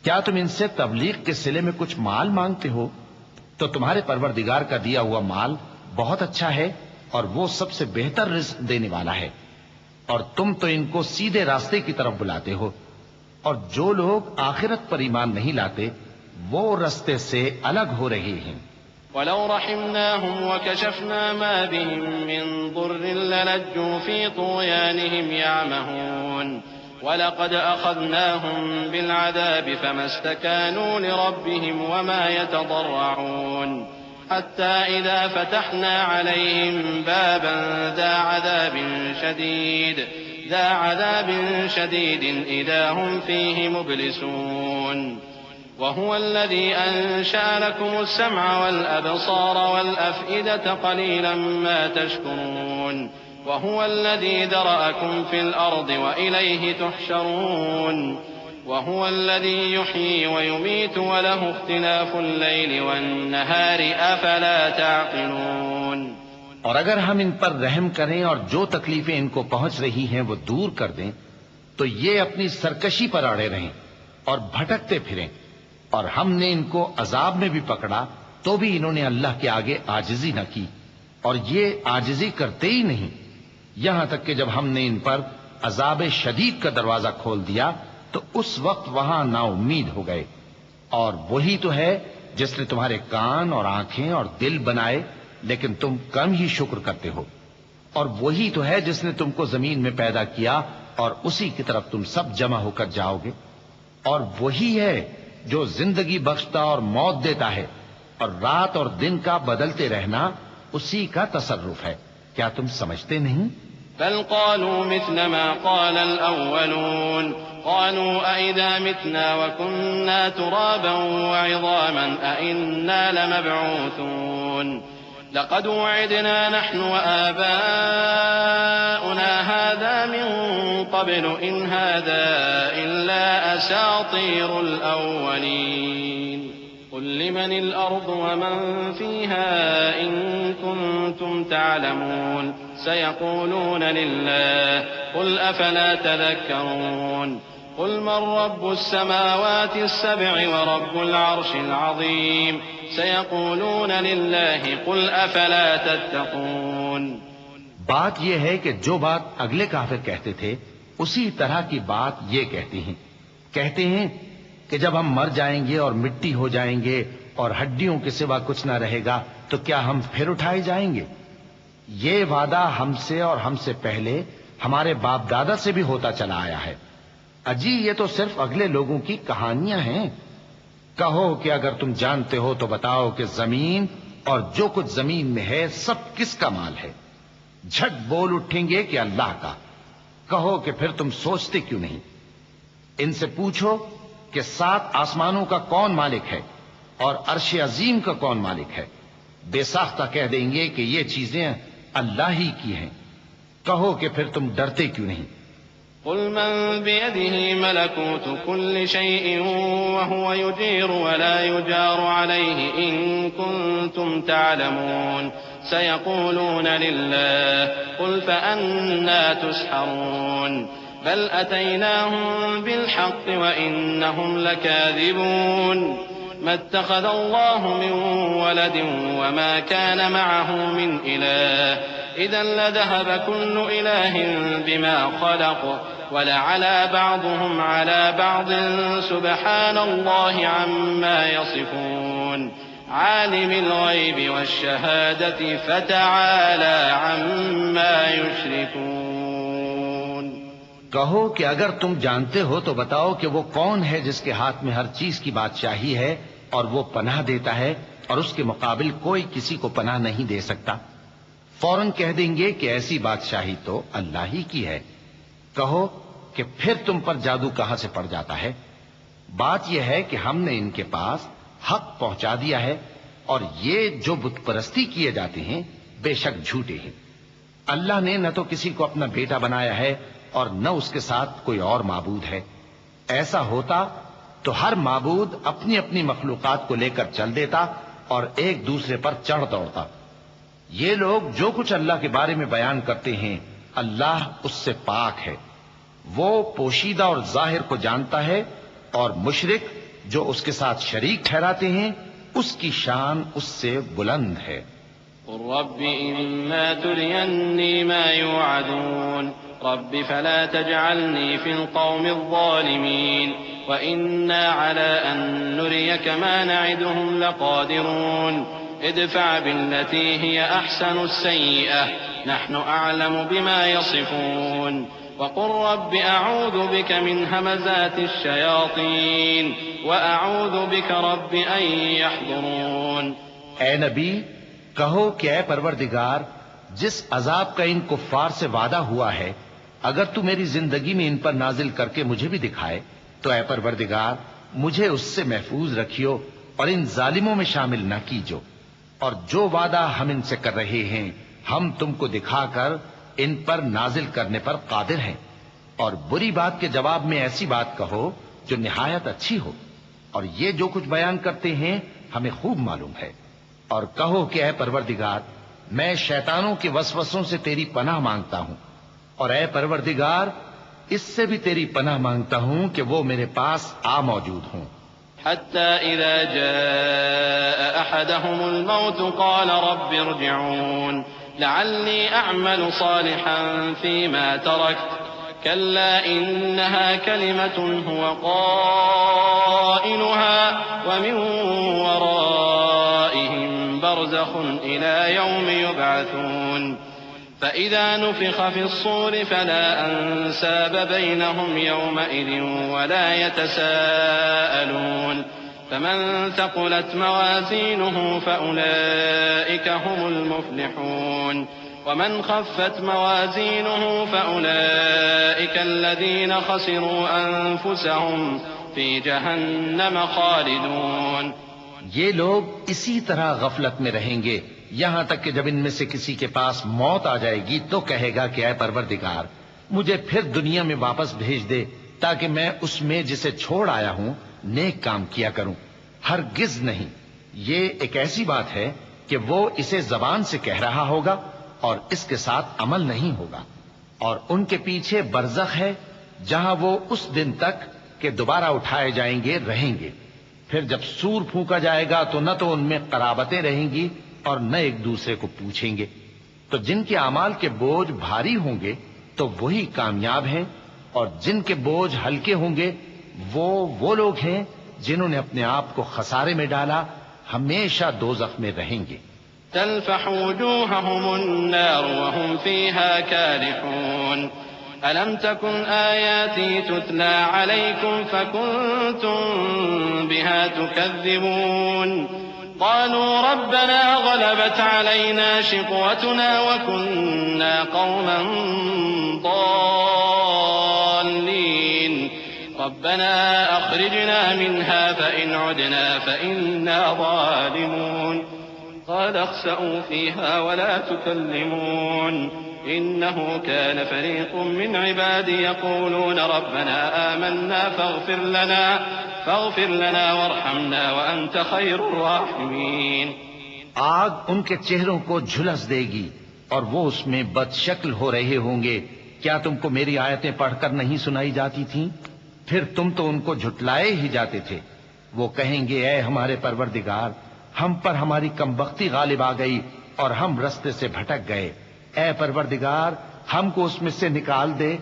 کیا تم ان سے تبلیغ کے صلے میں کچھ مال مانگتے ہو؟ تو تمہارے پروردگار کا دیا ہوا مال بہت اچھا ہے اور وہ سب سے بہتر رزق دینے والا ہے، اور تم تو ان کو سیدھے راستے کی طرف بلاتے ہو، اور جو لوگ آخرت پر ایمان نہیں لاتے وہ راستے سے الگ ہو رہے ہیں۔ وَلَوْ رَحِمْنَاهُمْ وَكَشَفْنَا مَا بِهِم مِّن ضُرٍّ لَّلَجُّوا فِي طُغْيَانِهِمْ يَعْمَهُونَ وَلَقَدْ أَخَذْنَاهُم بِالْعَذَابِ فَمَا اسْتَكَانُوا لِرَبِّهِمْ وَمَا يَتَضَرَّعُونَ حَتَّىٰ إِذَا فَتَحْنَا عَلَيْهِم بَابًا ذَا عَذَابٍ شَدِيدٍ إِذَا هُمْ فِيهِ مُبْلِسُونَ وهو الذي أنشأ لكم السمع والأبصار والأفئدة قليلا ما تشكرون وهو الذي ذرأكم في الأرض وإليه تحشرون وهو الذي يحيي ويميت وله اختلاف الليل والنهار أفلا تعقلون۔ اور اگر ہم ان پر رحم کریں اور جو تکلیفیں ان کو پہنچ رہی ہیں وہ دور کر دیں تو یہ اپنی سرکشی پر اڑے رہیں اور بھٹکتے پھریں، اور ہم نے ان کو عذاب میں بھی پکڑا تو بھی انہوں نے اللہ کے آگے عاجزی نہ کی، اور یہ عاجزی کرتے ہی نہیں، یہاں تک کہ جب ہم نے ان پر عذاب شدید کا دروازہ کھول دیا تو اس وقت وہاں نا امید ہو گئے۔ اور وہی تو ہے جس نے تمہارے کان اور آنکھیں اور دل بنائے، لیکن تم کم ہی شکر کرتے ہو، اور وہی تو ہے جس نے تم کو زمین میں پیدا کیا اور اسی کی طرف تم سب جمع ہو کر جاؤ گے، اور وہی ہے جو زندگی بخشتا اور موت دیتا ہے، اور رات اور دن کا بدلتے رہنا اسی کا تصرف ہے، کیا تم سمجھتے نہیں؟ بل قالوا مثل ما قال الأولون قالوا أئذا متنا وكنا ترابا وعظاما أئنا لمبعوثون لقد وعدنا نحن وآباؤنا هذا من قبل إن هذا إلا أساطير الأولين قل لمن الأرض ومن فيها إن كنتم تعلمون سيقولون لله قل أفلا تذكرون قل من رب السماوات السبع ورب العرش العظيم سيقولون لله قل أفلا تتقون۔ بات یہ ہے کہ جو بات اگلے کافر کہتے تھے اسی طرح کی بات یہ کہتے ہیں کہ جب ہم مر جائیں گے اور مٹی ہو جائیں گے اور ہڈیوں کے سوا کچھ نہ رہے گا تو کیا ہم پھر اٹھائے جائیں گے؟ یہ وعدہ ہم سے اور ہم سے پہلے ہمارے باپ دادا سے بھی ہوتا چلا آیا ہے، اجی یہ تو صرف اگلے لوگوں کی کہانیاں ہیں۔ کہو کہ اگر تم جانتے ہو تو بتاؤ کہ زمین اور جو کچھ زمین میں ہے سب کس کا مال ہے؟ جھٹ بول اٹھیں گے کہ اللہ کا۔ کہو کہ پھر تم سوچتے کیوں نہیں؟ ان سے پوچھو کہ 7 آسمانوں کا کون مالک ہے اور عرش عظیم کا کون مالک ہے؟ بے ساختہ کہہ دیں گے کہ یہ چیزیں اللہ ہی کی ہیں۔ کہو کہ پھر تم ڈرتے کیوں نہیں؟ قل من بيده ملكوت كل شيء وهو يجير ولا يجار عليه إن كنتم تعلمون سيقولون لله قل فأنا تسحرون بل أتيناهم بالحق وإنهم لكاذبون ما اتخذ الله من ولد وما كان معه من إله إذا لذهب كل إله بما خلق ولعلى بعضهم على بعض سبحان الله عما يصفون عالم الغيب والشهادة فتعالى عما يشركون۔ کہو کہ اگر تم جانتے ہو تو بتاؤ کہ وہ کون ہے جس کے ہاتھ میں ہر چیز کی بادشاہی ہے اور وہ پناہ دیتا ہے اور اس کے مقابل کوئی کسی کو پناہ نہیں دے سکتا۔ فوراً کہہ دیں گے کہ ایسی بادشاہی تو اللہ ہی کی ہے۔ کہو کہ پھر تم پر جادو کہاں سے پڑ جاتا ہے؟ بات یہ ہے کہ ہم نے ان کے پاس حق پہنچا دیا ہے، اور یہ جو بت پرستی کیے جاتے ہیں بے شک جھوٹے ہیں۔ اللہ نے نہ تو کسی کو اپنا بیٹا بنایا ہے اور نہ اس کے ساتھ کوئی اور معبود ہے۔ ایسا ہوتا تو ہر معبود اپنی اپنی مخلوقات کو لے کر چل دیتا اور ایک دوسرے پر چڑھ دوڑتا۔ یہ لوگ جو کچھ اللہ کے بارے میں بیان کرتے ہیں اللہ اس سے پاک ہے، وہ پوشیدہ اور ظاہر کو جانتا ہے، اور مشرک جو اس کے ساتھ شریک ٹھہراتے ہیں اس کی شان اس سے بلند ہے۔ قل رب إما تريني ما يوعدون رب فلا تجعلني في القوم الظالمين وإنا على أن نريك ما نعدهم لقادرون ادفع بالتي هي أحسن السيئة نحن أعلم بما يصفون وقل رب أعوذ بك من همزات الشياطين وأعوذ بك رب أن يحضرون۔ اے نبی کہو کہ اے پروردگار جس عذاب کا ان کفار سے وعدہ ہوا ہے اگر تو میری زندگی میں ان پر نازل کر کے مجھے بھی دکھائے تو اے پروردگار مجھے اس سے محفوظ رکھیو اور ان ظالموں میں شامل نہ کیجو، اور جو وعدہ ہم ان سے کر رہے ہیں ہم تم کو دکھا کر ان پر نازل کرنے پر قادر ہیں، اور بری بات کے جواب میں ایسی بات کہو جو نہایت اچھی ہو، اور یہ جو کچھ بیان کرتے ہیں ہمیں خوب معلوم ہے۔ اور کہو کہ اے پروردگار میں شیطانوں کے وسوسوں سے تیری پناہ مانگتا ہوں، اور اے پروردگار اس سے بھی تیری پناہ مانگتا ہوں کہ وہ میرے پاس آ موجود ہوں۔ حتى إذا جاء أحدهم الموت قال رب ارجعون لعلي أعمل صالحا فيما تركت كلا إنها كلمة هو قائلها ومن ورائهم برزخ إلى يوم يبعثون فإذا نفخ في الصور فلا أنساب بينهم يومئذ ولا يتساءلون فمن ثقلت موازينه فأولئك هم المفلحون ومن خفت موازينه فأولئك الذين خسروا أنفسهم في جهنم خالدون۔ یہ لوگ اسی طرح غفلت میں رہیں گے یہاں تک کہ جب ان میں سے کسی کے پاس موت آ جائے گی تو کہے گا کہ اے پروردگار مجھے پھر دنیا میں واپس بھیج دے تاکہ میں اس میں جسے چھوڑ آیا ہوں نیک کام کیا کروں۔ ہرگز نہیں، یہ ایک ایسی بات ہے کہ وہ اسے زبان سے کہہ رہا ہوگا اور اس کے ساتھ عمل نہیں ہوگا، اور ان کے پیچھے برزخ ہے جہاں وہ اس دن تک کہ دوبارہ اٹھائے جائیں گے رہیں گے۔ پھر جب سور پھونکا جائے گا تو نہ تو ان میں قرابتیں رہیں گی اور نہ ایک دوسرے کو پوچھیں گے۔ تو جن کے اعمال کے بوجھ بھاری ہوں گے تو وہی کامیاب ہیں، اور جن کے بوجھ ہلکے ہوں گے وہ لوگ ہیں جنہوں نے اپنے آپ کو خسارے میں ڈالا، ہمیشہ دوزخ میں رہیں گے۔ تلفح وجوههم النار وهم فيها كالحون ألم تكن آياتي تتلى عليكم فكنتم بها تكذبون قالوا ربنا غلبت علينا شقوتنا وكنا قوما ضالين ربنا أخرجنا منها فإن عدنا فإنا ظالمون قال اخسئوا فيها ولا تكلمون إنه كان فريق من عبادي يقولون ربنا آمنا فاغفر لنا وارحمنا وأنت خير الراحمين۔ آگ ان کے چہروں کو جھلس دے گی اور وہ اس میں بد شکل ہو رہے ہوں گے۔ کیا تم کو میری آیتیں پڑھ کر نہیں سنائی جاتی تھیں؟ پھر تم تو ان کو جھٹلائے ہی جاتے تھے۔ وہ کہیں گے اے ہمارے پروردگار ہم پر ہماری کمبختی غالب آ گئی اور ہم رستے سے بھٹک گئے، اے پروردگار ہم کو اس میں سے نکال دے،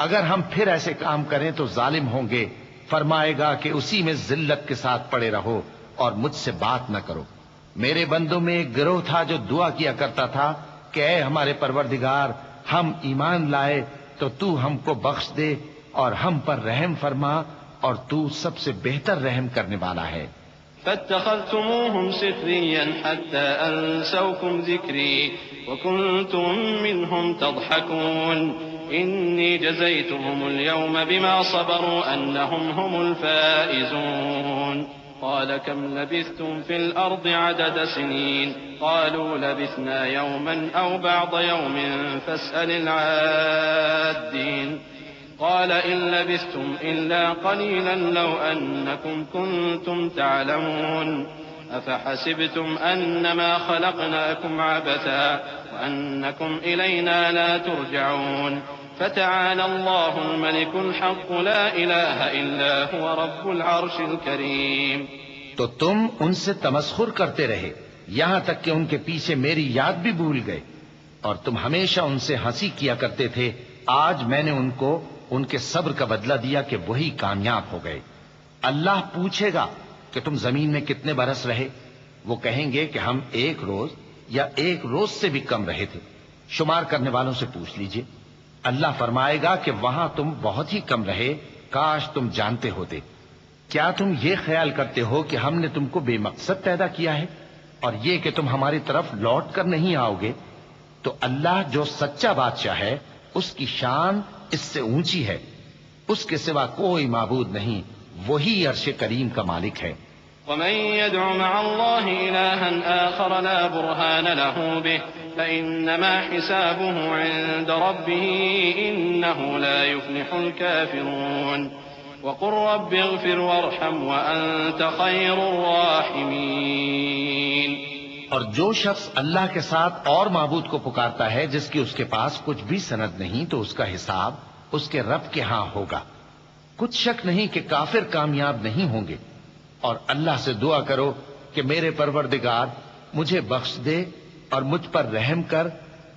اگر ہم پھر ایسے کام کریں تو ظالم ہوں گے۔ فرمائے گا کہ اسی میں ذلت کے ساتھ پڑے رہو اور مجھ سے بات نہ کرو۔ میرے بندوں میں ایک گروہ تھا جو دعا کیا کرتا تھا کہ اے ہمارے پروردگار ہم ایمان لائے تو تو ہم کو بخش دے اور ہم پر رحم فرما، اور تو سب سے بہتر رحم کرنے والا ہے۔ فاتخذتموهم سخريا حتى أنسوكم ذكري وكنتم منهم تضحكون إني جزيتهم اليوم بما صبروا أنهم هم الفائزون قال كم لبثتم في الأرض عدد سنين قالوا لبثنا يوما أو بعض يوم فاسأل العادين قال إن لبثتم إلا قليلا لو أنكم كنتم تعلمون أفحسبتم أنما خلقناكم عبثا وأنكم إلينا لا ترجعون فتعالى الله الملك الحق لا إله إلا هو رب العرش الكريم۔ تو تم ان سے تمسخر کرتے رہے یہاں تک کہ ان کے پیچھے میری یاد بھی بھول گئے، اور تم ہمیشہ ان سے ہنسی کیا کرتے تھے۔ آج میں نے ان کو ان کے صبر کا بدلہ دیا کہ وہی کامیاب ہو گئے۔ اللہ پوچھے گا کہ تم زمین میں کتنے برس رہے؟ وہ کہیں گے کہ ہم 1 روز یا 1 روز سے بھی کم رہے تھے، شمار کرنے والوں سے پوچھ لیجئے۔ اللہ فرمائے گا کہ وہاں تم بہت ہی کم رہے، کاش تم جانتے ہوتے۔ کیا تم یہ خیال کرتے ہو کہ ہم نے تم کو بے مقصد پیدا کیا ہے اور یہ کہ تم ہماری طرف لوٹ کر نہیں آؤ گے؟ تو اللہ جو سچا بادشاہ ہے اس کی شان اس سے اونچی ہے، اس کے سوا کوئی معبود نہیں، وہی عرش کریم کا مالک ہے۔ ومن يدع مع الله إلها آخر لا برهان له به فإنما حسابه عند ربه إنه لا يفلح الكافرون وقل رب اغفر وارحم وأنت خير الراحمين۔ اور جو شخص اللہ کے ساتھ اور معبود کو پکارتا ہے جس کی اس کے پاس کچھ بھی سند نہیں تو اس کا حساب اس کے رب کے ہاں ہوگا. کچھ شک نہیں کہ کافر کامیاب نہیں ہوں گے. اور اللہ سے دعا کرو کہ میرے پروردگار مجھے بخش دے اور مجھ پر رحم کر،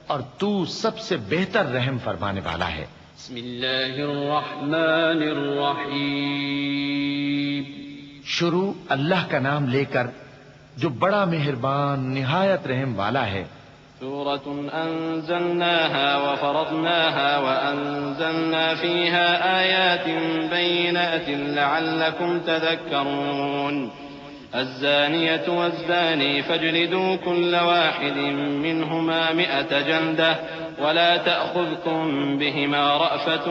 اور تو سب سے بہتر رحم فرمانے والا ہے. بسم اللہ الرحمن الرحیم. شروع اللہ کا نام لے کر جو بڑا مہربان نہایت رحم والا ہے. سورة أنزلناها وفرضناها وأنزلنا فيها آيات بينات لعلكم تذكرون. الزانية والزاني فاجلدوا كل واحد منهما 100 جلدة ولا تأخذكم بهما رأفة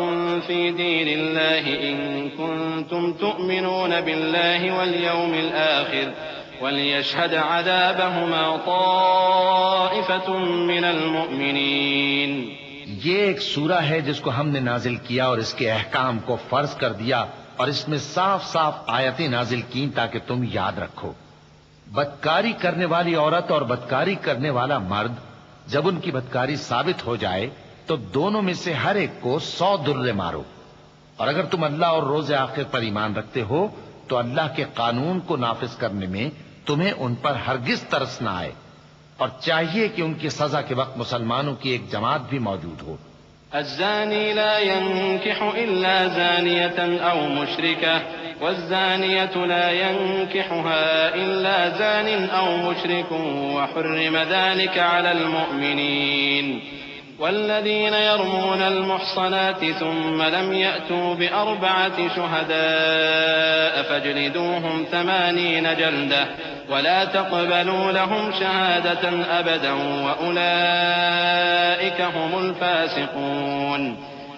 في دين الله إن كنتم تؤمنون بالله واليوم الآخر وَلْيَشْهَدْ عَذَابَهُمَا طَائِفَةٌ مِّنَ الْمُؤْمِنِينَ. یہ ایک سورہ ہے جس کو ہم نے نازل کیا اور اس کے احکام کو فرض کر دیا اور اس میں صاف صاف آیتیں نازل کی تاکہ تم یاد رکھو. بدکاری کرنے والی عورت اور بدکاری کرنے والا مرد جب ان کی بدکاری ثابت ہو جائے تو دونوں میں سے ہر ایک کو 100 درے مارو. اور اگر تم اللہ اور روز آخر پر ایمان رکھتے ہو تو اللہ کے قانون کو نافذ کرنے میں تمہیں ان پر ہرگز ترس نہ آئے، اور چاہیے کہ ان کی سزا کے وقت مسلمانوں کی ایک جماعت بھی موجود ہو. الزاني لا ينكح إلا زانية أو مشركة والزانية لا ينكحها إلا زان أو مشرك وحرم ذلك على المؤمنين. والذين يرمون المحصنات ثم لم يأتوا ب4 شهداء فاجلدوهم 80 جلدة ولا تقبلوا لهم شهادة أبدا وأولئك هم الفاسقون.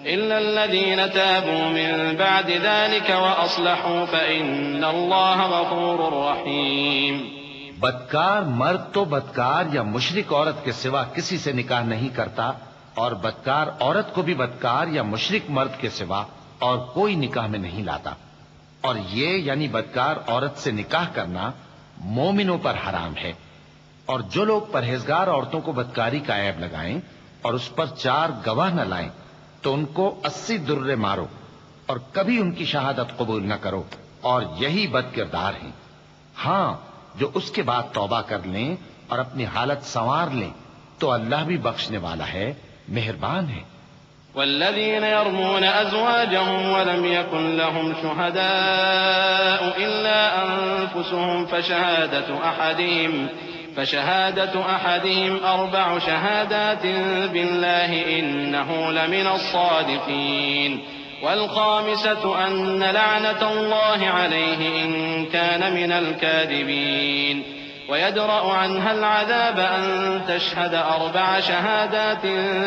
إلا الذين تابوا من بعد ذلك وأصلحوا فإن الله غفور رحيم. بدکار مرد تو بدکار یا مشرک عورت کے سوا کسی سے نکاح نہیں کرتا، اور بدکار عورت کو بھی بدکار یا مشرک مرد کے سوا اور کوئی نکاح میں نہیں لاتا. اور یہ یعنی بدکار عورت سے نکاح کرنا مومنوں پر حرام ہے. اور جو لوگ پرہیزگار عورتوں کو بدکاری کا عیب لگائیں اور اس پر 4 گواہ نہ لائیں تو ان کو 80 درے مارو اور کبھی ان کی شہادت قبول نہ کرو، اور یہی بد کردار ہیں. ہاں، جو اس کے بعد توبہ کر لیں اور اپنی حالت سنوار لیں تو اللہ بھی بخشنے والا ہے، مہربان ہے. والذين يرمون أزواجهم ولم يكن لهم شهداء إلا أنفسهم فشهادة أحدهم 4 شهادات بالله إنه لمن الصادقين. والخامسة أن لعنة الله عليه إن كان من الكاذبين. ويدرأ عنها العذاب أن تشهد 4 شهادات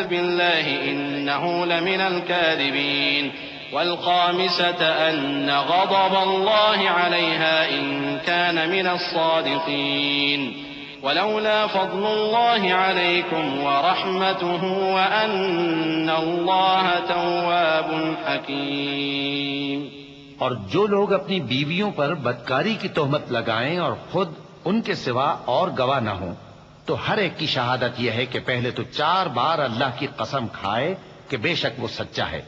بالله إنه لمن الكاذبين. والخامسة أن غضب الله عليها إن كان من الصادقين. ولولا فضل الله عليكم ورحمته وأن الله تواب حكيم. اور جو لوگ اپنی بیویوں پر بدکاری کی تہمت لگائیں اور خود ان کے سوا اور گواہ نہ ہوں تو ہر ایک کی شہادت یہ ہے کہ پہلے تو 4 بار اللہ کی قسم کھائے کہ بے شک وہ سچا ہے،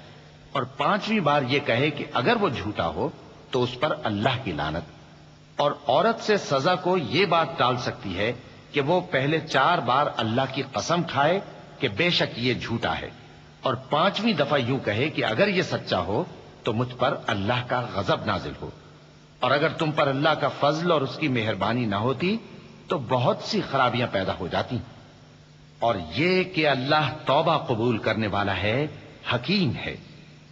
اور 5ویں بار یہ کہے کہ اگر وہ جھوٹا ہو تو اس پر اللہ کی لعنت. اور عورت سے سزا کو یہ بات ٹال سکتی ہے کہ وہ پہلے 4 بار اللہ کی قسم کھائے کہ بے شک یہ جھوٹا ہے، اور 5ویں دفعہ یوں کہے کہ اگر یہ سچا ہو تو مجھ پر اللہ کا غضب نازل ہو. اور اگر تم پر اللہ کا فضل اور اس کی مہربانی نہ ہوتی تو بہت سی خرابیاں پیدا ہو جاتی. اور یہ کہ اللہ توبہ قبول کرنے والا ہے، حکیم ہے.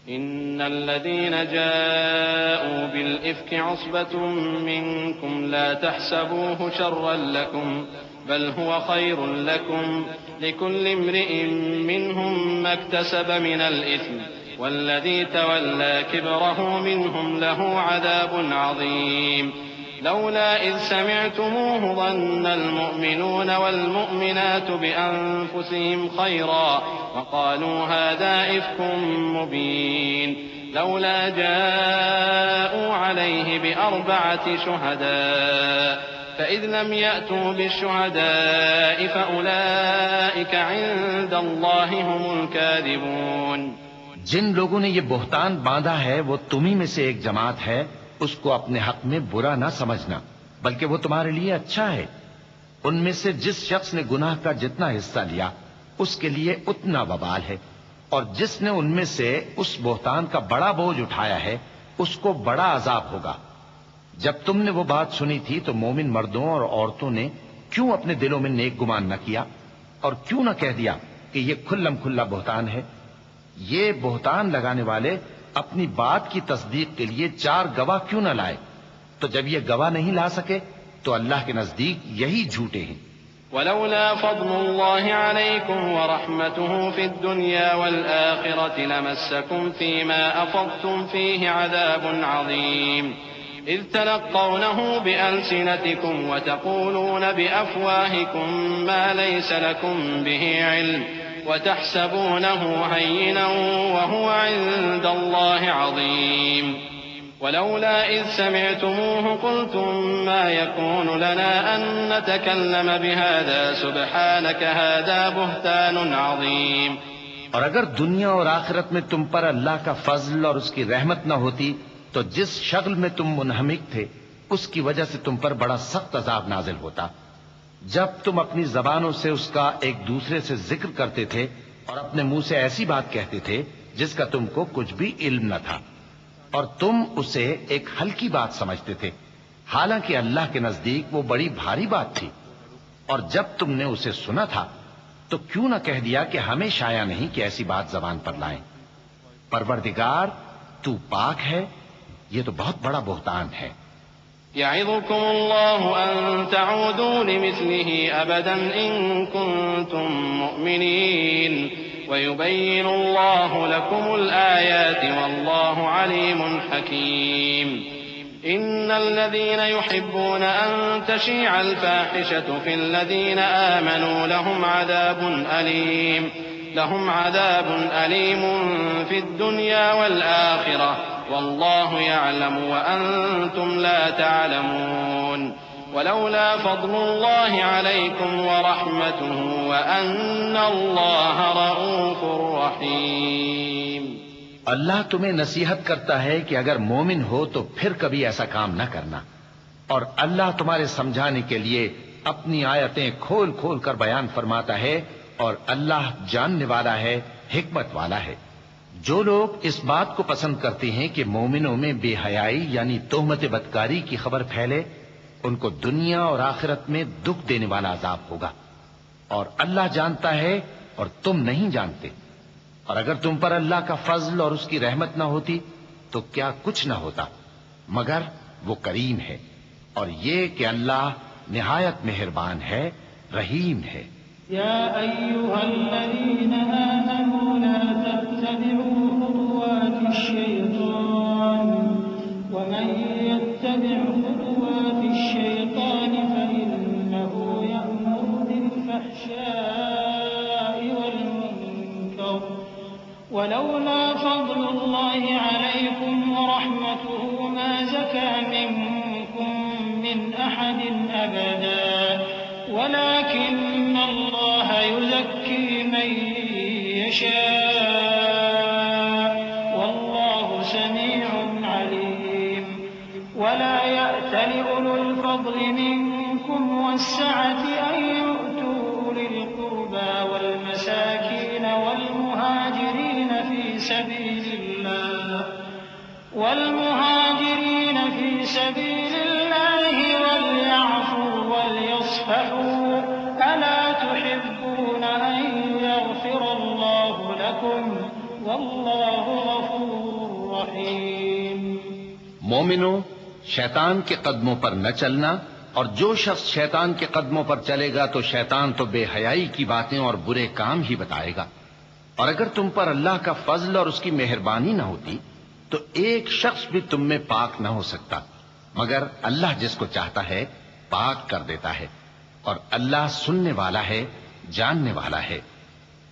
إن الذين جاءوا بالإفك عصبة منكم لا تحسبوه شرا لكم بل هو خير لكم لكل امرئ منهم ما اكتسب من الإثم والذي تولى كبره منهم له عذاب عظيم. لولا إذ سمعتموه ظن المؤمنون والمؤمنات بأنفسهم خيرا وقالوا هذا إفك مبين. لولا جاءوا عليه ب4 شهداء فإذ لم يأتوا بالشهداء فأولئك عند الله هم الكاذبون. جن لوگوں نے یہ بہتان باندھا ہے وہ تمہیں میں سے ایک جماعت ہے، اس کو اپنے حق میں برا نہ سمجھنا، بلکہ وہ تمہارے لیے اچھا ہے. ان میں سے جس شخص نے گناہ کا جتنا حصہ لیا اس کے لیے اتنا وبال ہے، اور جس نے ان میں سے اس بہتان کا بڑا بوجھ اٹھایا ہے اس کو بڑا عذاب ہوگا. جب تم نے وہ بات سنی تھی تو مومن مردوں اور عورتوں نے کیوں اپنے دلوں میں نیک گمان نہ کیا اور کیوں نہ کہہ دیا کہ یہ کھلم کھلا بہتان ہے؟ یہ بہتان لگانے والے اپنی بات کی تصدیق کے لیے 4 گواہ کیوں نہ لائے؟ تو جب یہ گواہ نہیں لا سکے تو اللہ کے نزدیک یہی جھوٹے ہیں. ولولا فضل الله عليكم ورحمته في الدنيا والآخرة لمسكم فيما أفضتم فيه عذاب عظيم إذ تلقونه بألسنتكم وتقولون بأفواهكم ما ليس لكم به علم وتحسبونه هينا وهو عند الله عظيم. ولولا إذ سمعتموه قلتم ما يكون لنا أن نتكلم بهذا سبحانك هذا بهتان عظيم. اور اگر دنیا اور آخرت میں تم پر اللہ کا فضل اور اس کی رحمت نہ ہوتی تو جس شغل میں تم منہمک تھے اس کی وجہ سے تم پر بڑا سخت عذاب نازل ہوتا. جب تم اپنی زبانوں سے اس کا ایک دوسرے سے ذکر کرتے تھے اور اپنے منہ سے ایسی بات کہتے تھے جس کا تم کو کچھ بھی علم نہ تھا، اور تم اسے ایک ہلکی بات سمجھتے تھے، حالانکہ اللہ کے نزدیک وہ بڑی بھاری بات تھی. اور جب تم نے اسے سنا تھا تو کیوں نہ کہہ دیا کہ ہمیں شایع نہیں کہ ایسی بات زبان پر لائیں. پروردگار تو پاک ہے، یہ تو بہت بڑا بہتان ہے. يعظكم الله أن تعودوا لمثله أبدا إن كنتم مؤمنين ويبين الله لكم الآيات والله عليم حكيم. إن الذين يحبون أن تشيع الفاحشة في الذين آمنوا لهم عذاب أليم في الدنيا والآخرة والله يعلم وأنتم لا تعلمون. ولولا فضل الله عليكم ورحمته وأن الله رؤوف رحيم. اللہ تمہیں نصیحت کرتا ہے کہ اگر مومن ہو تو پھر کبھی ایسا کام نہ کرنا، اور اللہ تمہارے سمجھانے کے لیے اپنی آیتیں کھول کھول کر بیان فرماتا ہے، اور اللہ جاننے والا ہے، حکمت والا ہے. جو لوگ اس بات کو پسند کرتے ہیں کہ مومنوں میں بے حیائی یعنی تہمت بدکاری کی خبر پھیلے، ان کو دنیا اور آخرت میں دکھ دینے والا عذاب ہوگا. اور اللہ جانتا ہے اور تم نہیں جانتے. اور اگر تم پر اللہ کا فضل اور اس کی رحمت نہ ہوتی تو کیا کچھ نہ ہوتا، مگر وہ کریم ہے، اور یہ کہ اللہ نہایت مہربان ہے، رحیم ہے. يا أيها الذين آمنوا لا تتبعوا خطوات الشيطان ومن يتبع خطوات الشيطان فإنه يأمر بالفحشاء والمنكر ولولا فضل الله عليكم ورحمته ما زكى منكم من أحد أبدا ولكن الله يزكي من يشاء والله سميع عليم. ولا يأتل أولو الفضل منكم والسعة أن يؤتوا أولي القربى والمساكين والمهاجرين في سبيل الله وليعفوا وليصفحوا ألا تحبون أن يغفر الله لكم والله غفور رحيم. مومنوں، شیطان کے قدموں پر نہ چلنا، اور جو شخص شیطان کے قدموں پر چلے گا تو شیطان تو بے حیائی کی باتیں اور برے کام ہی بتائے گا. اور اگر تم پر اللہ کا فضل اور اس کی مہربانی نہ ہوتی تو ایک شخص بھی تم میں پاک نہ ہو سکتا، مگر اللہ جس کو چاہتا ہے پاک کر دیتا ہے، اور اللہ سننے والا ہے، جاننے والا ہے.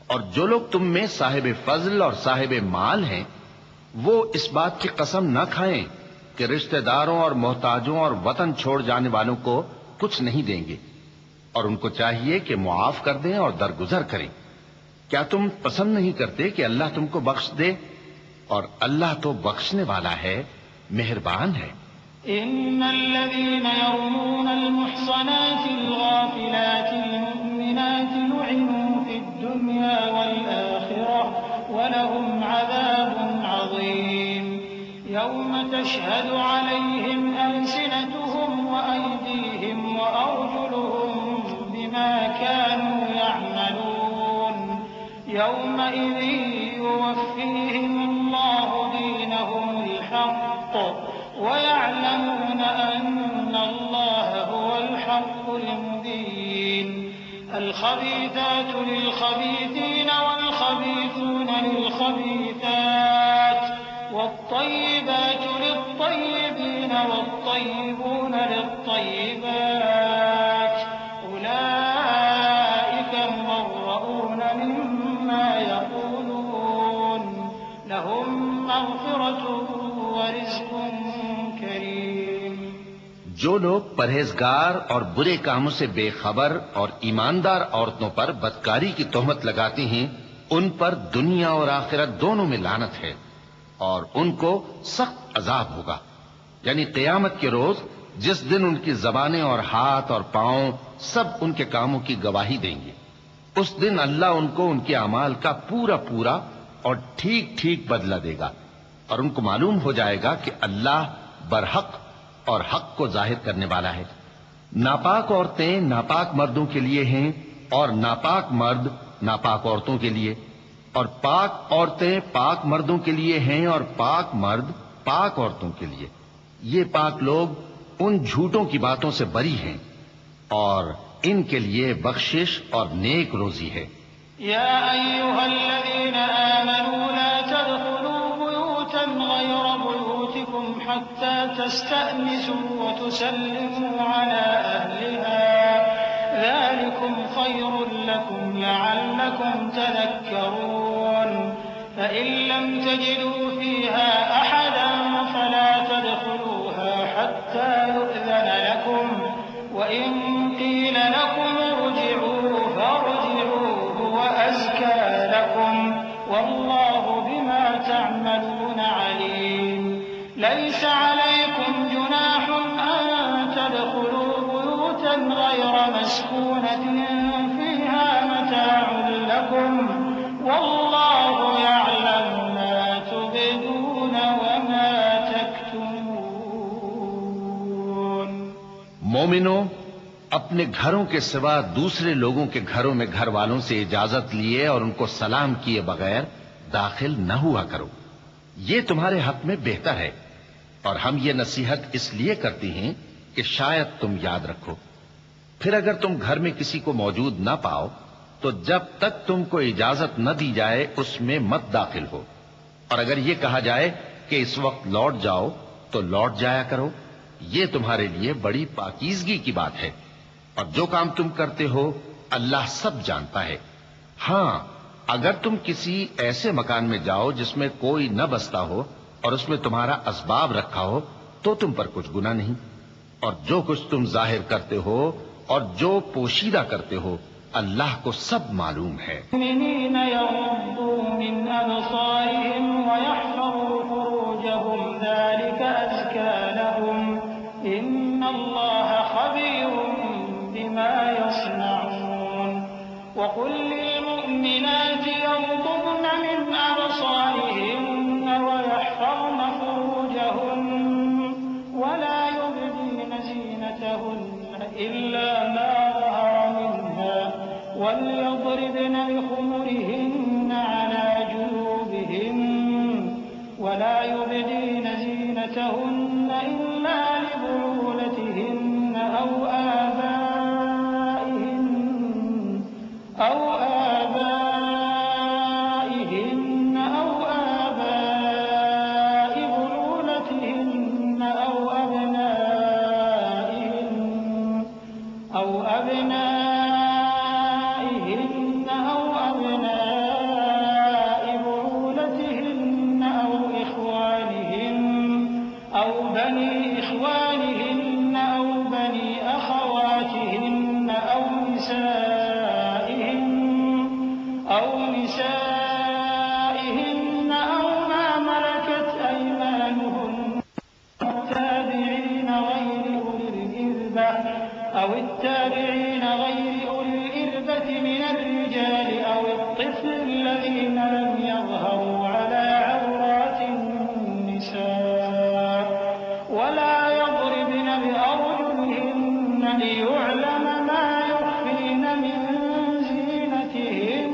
اور جو لوگ تم میں صاحب فضل اور صاحب مال ہیں وہ اس بات کی قسم نہ کھائیں کہ رشتہ داروں اور محتاجوں اور وطن چھوڑ جانے والوں کو کچھ نہیں دیں گے، اور ان کو چاہیے کہ معاف کر دیں اور درگزر کریں۔ کیا تم پسند نہیں کرتے کہ اللہ تم کو بخش دے؟ اور اللہ تو بخشنے والا ہے، مہربان ہے۔ إن الذين يرمون المحصنات الغافلات المؤمنات لعنوا في الدنيا والآخرة ولهم عذاب عظيم يوم تشهد عليهم ألسنتهم وأيديهم وأرجلهم بما كانوا يعملون يومئذ يوفيهم الله دينهم الحق ويعلمون أن الله هو الحق المبين الخبيثات للخبيثين والخبيثون للخبيثات والطيبات للطيبين والطيبون للطيبات أولئك مبرؤون مما يقولون لهم مغفرة ورزق کریم۔ جو لوگ پرہیزگار اور برے کاموں سے بے خبر اور ایماندار عورتوں پر بدکاری کی تہمت لگاتے ہیں، ان پر دنیا اور آخرت دونوں میں لعنت ہے، اور ان کو سخت عذاب ہوگا، یعنی قیامت کے روز جس دن ان کی زبانیں اور ہاتھ اور پاؤں سب ان کے کاموں کی گواہی دیں گے۔ اس دن اللہ ان کو ان کے اعمال کا پورا پورا اور ٹھیک ٹھیک بدلہ دے گا، اور ان کو معلوم ہو جائے گا کہ اللہ برحق اور حق کو ظاہر کرنے والا ہے۔ ناپاک عورتیں ناپاک مردوں کے لیے ہیں، اور ناپاک مرد ناپاک عورتوں کے لیے، اور پاک عورتیں پاک مردوں کے لیے ہیں، اور پاک مرد پاک عورتوں کے لیے۔ یہ پاک لوگ ان جھوٹوں کی باتوں سے بری ہیں، اور ان کے لیے بخشش اور نیک روزی ہے۔ يا أيها الذين آمنوا لا تدخلوا بيوتا غير بيوتكم حتى تستأنسوا وتسلموا على أهلها ذلكم خير لكم لعلكم تذكرون فإن لم تجدوا فيها أحدا فلا تدخلوها حتى يؤذن لكم وإن قيل لكم ارجعوا فارجعوا وأزكى لكم والله بما تعملون عليم ليس عليكم جناح أن تدخلوا بيوتا غير مسكونة فيها متاع لكم والله يعلم ما تبدون وما تكتمون۔ مومنو، اپنے گھروں کے سوا دوسرے لوگوں کے گھروں میں گھر والوں سے اجازت لیے اور ان کو سلام کیے بغیر داخل نہ ہوا کرو، یہ تمہارے حق میں بہتر ہے، اور ہم یہ نصیحت اس لیے کرتے ہیں کہ شاید تم یاد رکھو۔ پھر اگر تم گھر میں کسی کو موجود نہ پاؤ تو جب تک تم کو اجازت نہ دی جائے اس میں مت داخل ہو، اور اگر یہ کہا جائے کہ اس وقت لوٹ جاؤ تو لوٹ جایا کرو، یہ تمہارے لیے بڑی پاکیزگی کی بات ہے، اور جو کام تم کرتے ہو اللہ سب جانتا ہے۔ ہاں، اگر تم کسی ایسے مکان میں جاؤ جس میں کوئی نہ بستا ہو اور اس میں تمہارا اسباب رکھا ہو تو تم پر کچھ گناہ نہیں، اور جو کچھ تم ظاہر کرتے ہو اور جو پوشیدہ کرتے ہو اللہ کو سب معلوم ہے۔ المؤمنين يغضوا من أبصارهم ويحفظوا فروجهم ذلك أزكى لهم إن الله خبير بما يصنعون وقل للمؤمنات يغضضن من أبصارهن ويحفظن فروجهن ولا يبدين زينتهن إلا ما ظهر منها وليضربن بخمرهن على جيوبهن ولا يبدين زينتهن إلا لبعولتهن أو آبائهن أو آباء بعولتهن أو أبنائهن أو أبناء بعولتهن أو إخوانهن أو بني إخوانهن أو بني أخواتهن الذين لم يظهروا على عورات النساء ولا يضربن بأرجلهن ليعلم ما يخفين من زينتهن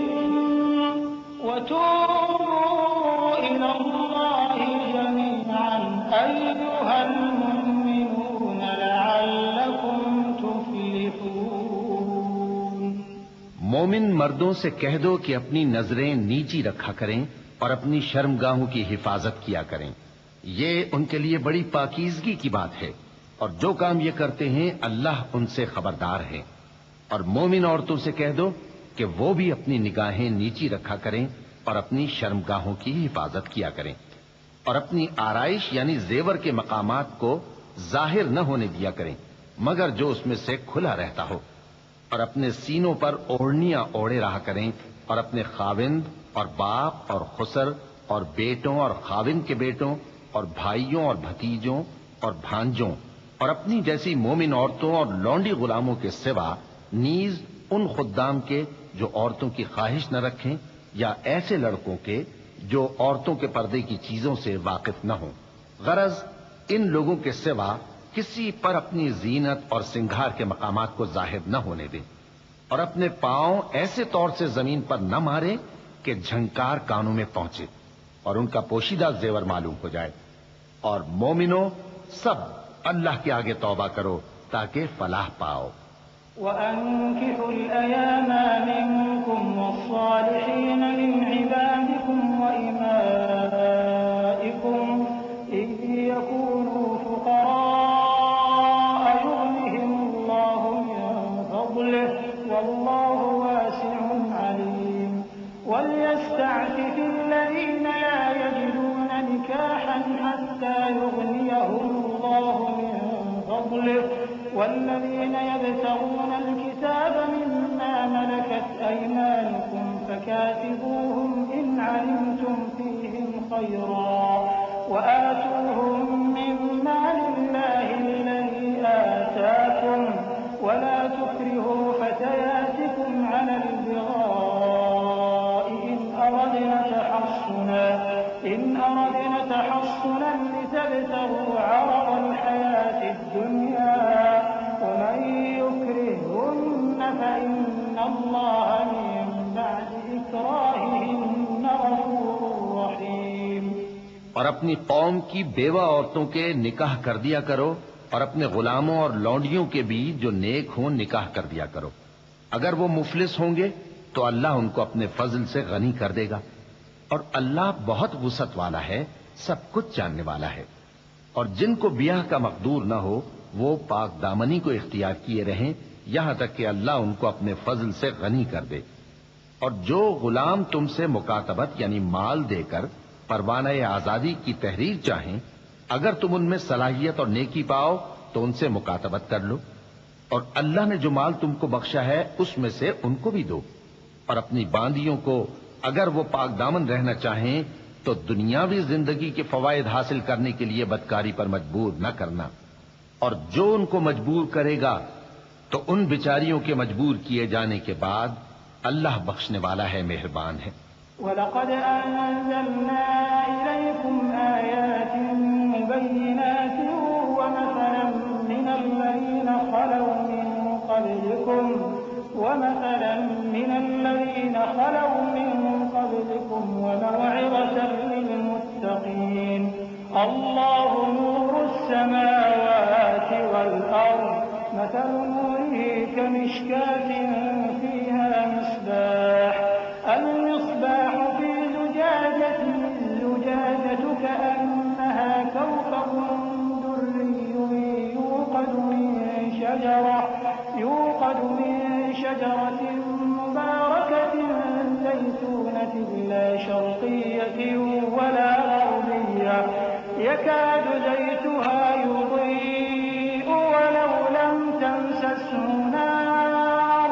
وتوبوا إلى الله جميعا أيها المؤمنون لعلكم تفلحون۔ مومن مردوں سے کہہ دو کہ اپنی نظریں نیچی رکھا کریں اور اپنی شرمگاہوں کی حفاظت کیا کریں، یہ ان کے لیے بڑی پاکیزگی کی بات ہے، اور جو کام یہ کرتے ہیں اللہ ان سے خبردار ہے۔ اور مومن عورتوں سے کہہ دو کہ وہ بھی اپنی نگاہیں نیچی رکھا کریں اور اپنی شرمگاہوں کی حفاظت کیا کریں، اور اپنی آرائش یعنی زیور کے مقامات کو ظاہر نہ ہونے دیا کریں مگر جو اس میں سے کھلا رہتا ہو، اور اپنے سینوں پر اوڑھنیاں اوڑھے رہا کریں، اور اپنے خاوند اور باپ اور خسر اور بیٹوں اور خاوند کے بیٹوں اور بھائیوں اور بھتیجوں اور بھانجوں اور اپنی جیسی مومن عورتوں اور لونڈی غلاموں کے سوا نیز ان خدام کے جو عورتوں کی خواہش نہ رکھیں، یا ایسے لڑکوں کے جو عورتوں کے پردے کی چیزوں سے واقف نہ ہوں۔ غرض ان لوگوں کے سوا کسی پر اپنی زینت اور سنگھار کے مقامات کو ظاہر نہ ہونے دیں، اور اپنے پاؤں ایسے طور سے زمین پر نہ ماریں کہ جھنکار کانوں میں پہنچے اور ان کا پوشیدہ زیور معلوم ہو جائے۔ اور مومنوں سب اللہ کے آگے توبہ کرو تاکہ فلاح پاؤ۔ وأنكحوا الأيام منكم والصالحين من عبادكم وإمائكم إن يكونوا فقراء يغنهم الله من فضله والله واسع عليم وليستعفف الذين لا يجدون نكاحا حتى يغنيهم الله من فضله والذين يبتغون الكتاب مما ملكت أيمانكم فكاتبوهم إن علمتم فيهم خيرا وآتوهم من مال الله الذي آتاكم ولا تكرهوا فتياتكم على البغاء إن أردنا تحصنا لتبتغوا عرض الحياة الدنيا ومن يكرههن فإن الله من بعد إكراههن غفور رحيم۔ اور اپنی قوم کی بیوہ عورتوں کے نکاح کر دیا کرو، اور اپنے غلاموں اور لونڈیوں کے بھی جو نیک ہوں نکاح کر دیا کرو۔ اگر وہ مفلس ہوں گے تو اللہ ان کو اپنے فضل سے غنی کر دے گا، اور اللہ بہت وسعت والا ہے، سب کچھ جاننے والا ہے۔ اور جن کو بیاہ کا مقدور نہ ہو وہ پاک دامنی کو اختیار کیے رہیں یہاں تک کہ اللہ ان کو اپنے فضل سے غنی کر دے۔ اور جو غلام تم سے مکاتبت یعنی مال دے کر پروانہ آزادی کی تحریر چاہیں، اگر تم ان میں صلاحیت اور نیکی پاؤ تو ان سے مکاتبت کر لو، اور اللہ نے جو مال تم کو بخشا ہے اس میں سے ان کو بھی دو۔ اور اپنی باندیوں کو اگر وہ پاک دامن رہنا چاہیں تو دنیاوی زندگی کے فوائد حاصل کرنے کے لیے بدکاری پر مجبور نہ کرنا، اور جو ان کو مجبور کرے گا تو ان بیچاریوں کے مجبور کیے جانے کے بعد اللہ بخشنے والا ہے، مہربان ہے۔ وَلَقَدْ أَنزَلْنَا إِلَيْكُمْ آيَاتٍ مُبَيِّنَاتٍ وَمَثَلًا مِّنَ الَّذِينَ خَلَوْا مِن قَبْلِكُمْ وَمَوْعِظَةً لِّلْمُتَّقِينَ اللَّهُ نُورُ السَّمَاوَاتِ وَالْأَرْضِ مَثَلُ نُورِهِ كَمِشْكَاةٍ فِيهَا مِصْبَاحٌ الْمِصْبَاحُ فِي زُجَاجَةٍ الزُّجَاجَةُ كَأَنَّهَا كَوْكَبٌ دُرِّيٌّ يُوقَدُ مِن شَجَرَةٍ مُبَارَكَةٍ زَيْتُونَةٍ لَّا شَرْقِيَّةٍ وَلَا غَرْبِيَّةٍ يَكَادُ زَيْتُهَا يُضِيءُ وَلَوْ لَمْ تَمْسَسْهُ نَارٌ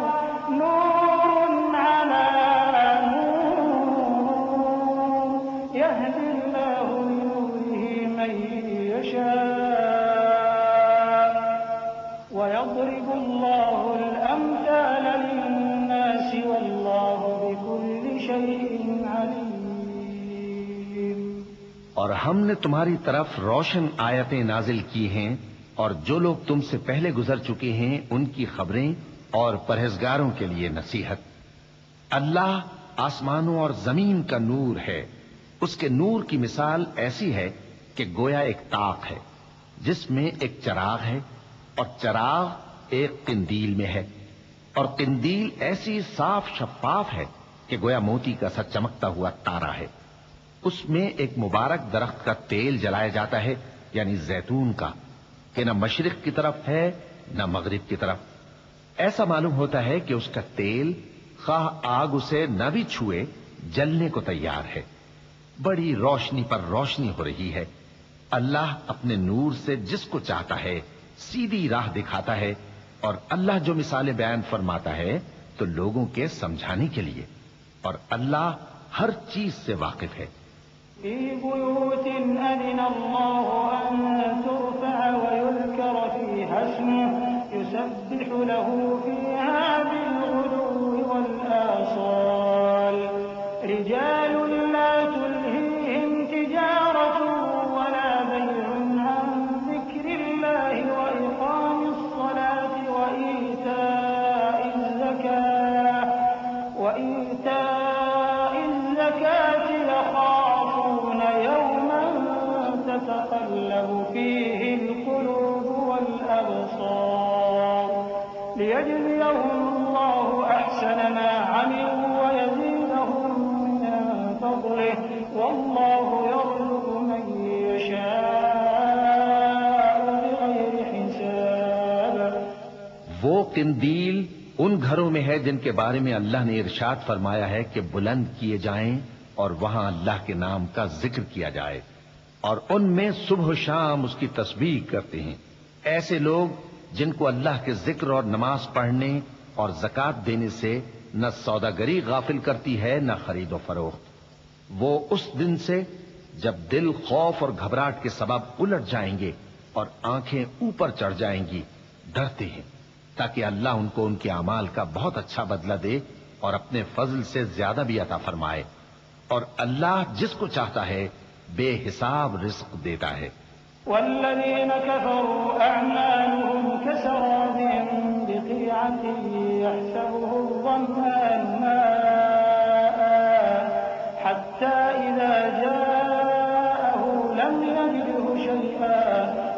نُّورٌ عَلَىٰ نُورٍ يَهْدِي اللَّهُ لِنُورِهِ مَن يَشَاءُ وَيَضْرِبُ اللَّهُ الْأَمْثَالَ لِلنَّاسِ وَاللَّهُ بِكُلِّ شَيْءٍ ہم نے تمہاری طرف روشن آیتیں نازل کی ہیں اور جو لوگ تم سے پہلے گزر چکے ہیں ان کی خبریں اور پرہیزگاروں کے لیے نصیحت۔ اللہ آسمانوں اور زمین کا نور ہے، اس کے نور کی مثال ایسی ہے کہ گویا ایک طاق ہے جس میں ایک چراغ ہے اور چراغ ایک قندیل میں ہے، اور قندیل ایسی صاف شفاف ہے کہ گویا موتی کا سا چمکتا ہوا تارا ہے۔ اس میں ایک مبارک درخت کا تیل جلایا جاتا ہے، یعنی زیتون کا، کہ نہ مشرق کی طرف ہے نہ مغرب کی طرف۔ ایسا معلوم ہوتا ہے کہ اس کا تیل خواہ آگ اسے نہ بھی چھوئے جلنے کو تیار ہے۔ بڑی روشنی پر روشنی ہو رہی ہے۔ اللہ اپنے نور سے جس کو چاہتا ہے سیدھی راہ دکھاتا ہے، اور اللہ جو مثالیں بیان فرماتا ہے تو لوگوں کے سمجھانے کے لیے، اور اللہ ہر چیز سے واقف ہے۔ في بيوت أذن الله أن ترفع ويذكر فيها اسمه يسبح له فيها بالغدو والآصال رجال لا تلهيهم تجارة ولا بيع عن ذكر الله وإقام الصلاة وإيتاء الزكاة يخافون يوما تتقلب فيه القلوب والأبصار ليجزيهم الله أحسن ما عملوا ويزيدهم من فضله والله يرزق من يشاء بغير حساب۔ وہ قندیل ان گھروں میں ہے جن کے بارے میں اللہ نے ارشاد فرمایا ہے کہ بلند کیے جائیں اور وہاں اللہ کے نام کا ذکر کیا جائے، اور ان میں صبح و شام اس کی تسبیح کرتے ہیں۔ ایسے لوگ جن کو اللہ کے ذکر اور نماز پڑھنے اور زکوٰۃ دینے سے نہ سوداگری غافل کرتی ہے نہ خرید و فروخت۔ وہ اس دن سے جب دل خوف اور گھبراہٹ کے سبب الٹ جائیں گے اور آنکھیں اوپر چڑھ جائیں گی ڈرتے ہیں، تاکہ اللہ ان کو ان کے اعمال کا بہت اچھا بدلہ دے اور اپنے فضل سے زیادہ بھی عطا فرمائے، اور اللہ جس کو چاہتا ہے بے حساب رزق دیتا ہے۔ والذين كفروا أعمالهم كسراب بقيعة يحسبه الظمآن ماء حتى إذا جاءه لم يجده شيئا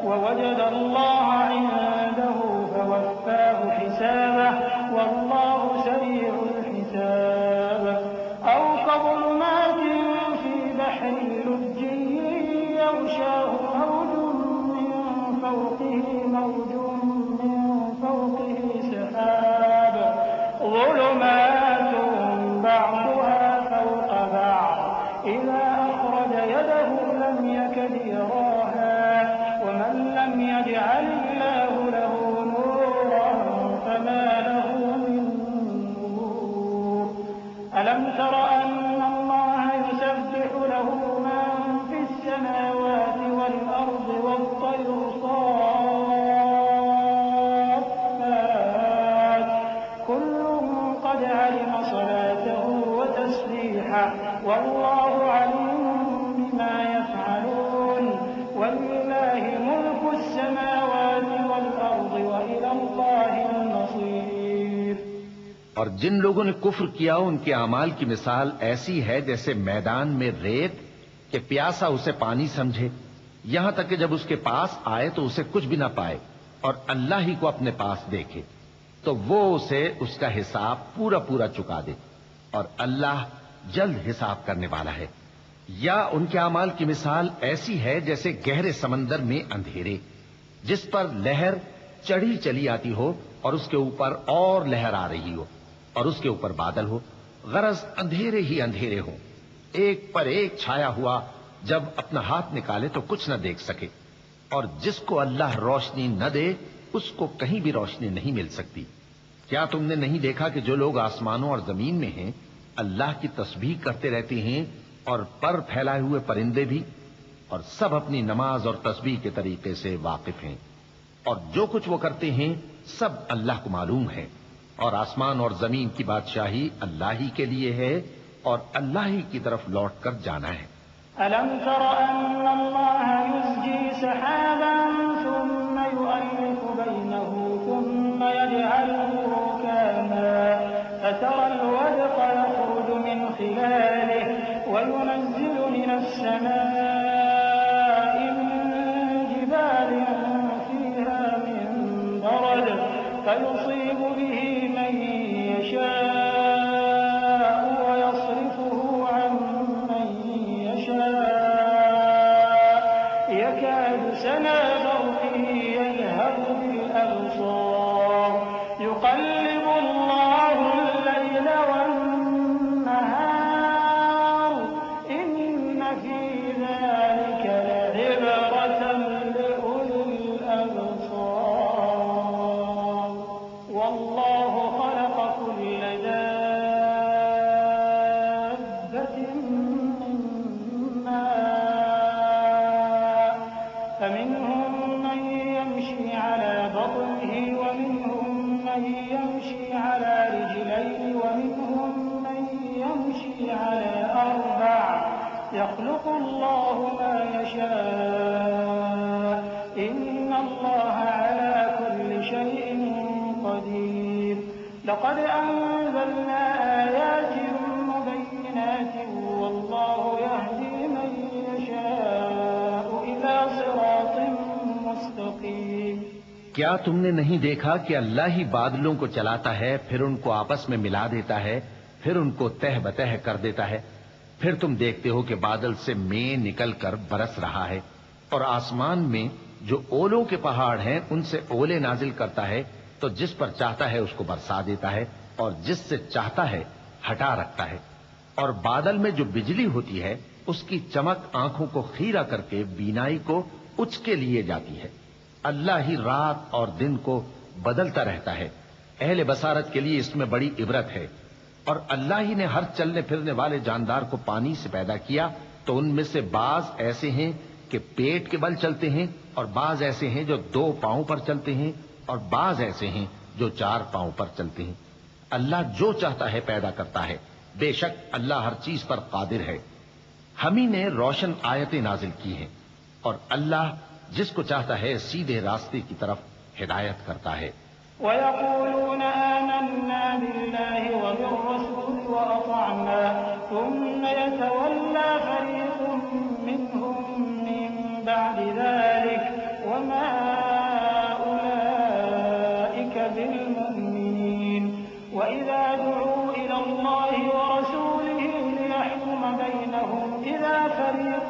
ووجد الله عنده فوفاه حسابه والله سريع الحساب أو كظلمات في بحر لج يغشاه موج من فوقه سحاب ظلمات بعضها فوق بعض إذا أخرج يده لم يكد يراها ومن لم يجعل الله له نورا فما له من نور ألم تر أن الله يسبح له من في السماوات والأرض والطير صافات كل قد علم صلاته وتسبيحه والله عليم بما يفعلون ولله ملك السماوات والأرض وإلى الله المصير۔ اور جن لوگوں نے کفر کیا ان کے اعمال کی مثال ایسی ہے جیسے میدان میں ریت کہ پیاسا اسے پانی سمجھے، یہاں تک کہ جب اس کے پاس آئے تو اسے کچھ بھی نہ پائے اور اللہ ہی کو اپنے پاس دیکھے تو وہ اسے اس کا حساب پورا پورا چکا دے، اور اللہ جلد حساب کرنے والا ہے۔ یا ان کے اعمال کی مثال ایسی ہے جیسے گہرے سمندر میں اندھیرے جس پر لہر چڑھی چلی آتی ہو اور اس کے اوپر اور لہر آ رہی ہو اور اس کے اوپر بادل ہو، غرض اندھیرے ہی اندھیرے ہو، ایک پر ایک چھایا ہوا، جب اپنا ہاتھ نکالے تو کچھ نہ دیکھ سکے، اور جس کو اللہ روشنی نہ دے اس کو کہیں بھی روشنی نہیں مل سکتی۔ کیا تم نے نہیں دیکھا کہ جو لوگ آسمانوں اور زمین میں ہیں اللہ کی تسبیح کرتے رہتے ہیں اور پر پھیلائے ہوئے پرندے بھی، اور سب اپنی نماز اور تسبیح کے طریقے سے واقف ہیں، اور جو کچھ وہ کرتے ہیں سب اللہ کو معلوم ہے، اور آسمان اور زمین کی بادشاہی اللہ ہی کے لیے ہے اور اللہ ہی کی طرف لوٹ کر جانا ہے۔ ألم تر أن الله يزجي سحابا ثم يؤلف بينه ثم يجعله ركاما فترى الودق يخرج من خلاله وينزل من السماء من جبال فيها من برد فيصيب به من يشاء ويصرفه عن من يشاء يكاد سنا برقه يذهب بالأبصار يقلب الله الليل والنهار إن في ذلك لعبرة لأولي الأبصار والله خلق كل دابة من ماء فمنهم من يمشي على بطنه ومنهم من يمشي على رجلين ومنهم من يمشي على أربع يخلق الله ما يشاء إن الله على كل شيء قدير لقد أنزلنا آيات مبينات والله يهدي من يشاء إلى صراط مستقيم کیا تم نے نہیں دیکھا کہ اللہ ہی بادلوں کو چلاتا ہے پھر ان کو آپس میں ملا دیتا ہے پھر ان کو تہ بتہ کر دیتا ہے پھر تم دیکھتے ہو کہ بادل سے مے نکل کر برس رہا ہے اور آسمان میں جو اولوں کے پہاڑ ہیں ان سے اولے نازل کرتا ہے تو جس پر چاہتا ہے اس کو برسا دیتا ہے اور جس سے چاہتا ہے ہٹا رکھتا ہے اور بادل میں جو بجلی ہوتی ہے اس کی چمک آنکھوں کو خیرہ کر کے بینائی کو اچکے لیے جاتی ہے اللہ ہی رات اور دن کو بدلتا رہتا ہے اہل بصارت کے لیے اس میں بڑی عبرت ہے اور اللہ ہی نے ہر چلنے پھرنے والے جاندار کو پانی سے پیدا کیا تو ان میں سے بعض ایسے ہیں کہ پیٹ کے بل چلتے ہیں اور بعض ایسے ہیں جو 2 پاؤں پر چلتے ہیں اور بعض ایسے ہیں جو 4 پاؤں پر چلتے ہیں اللہ جو چاہتا ہے پیدا کرتا ہے بے شک اللہ ہر چیز پر قادر ہے ہم ہی نے روشن آیتیں نازل کی ہیں اور اللہ جس کو چاہتا ہے سیدھے راستے کی طرف ہدایت کرتا ہے ويقولون آمنا بالله وبالرسول وأطعنا ثم يتولى فريق منهم من بعد ذلك وما أولئك بالمؤمنين وإذا دعوا إلى الله ورسوله ليحكم بينهم إذا فريق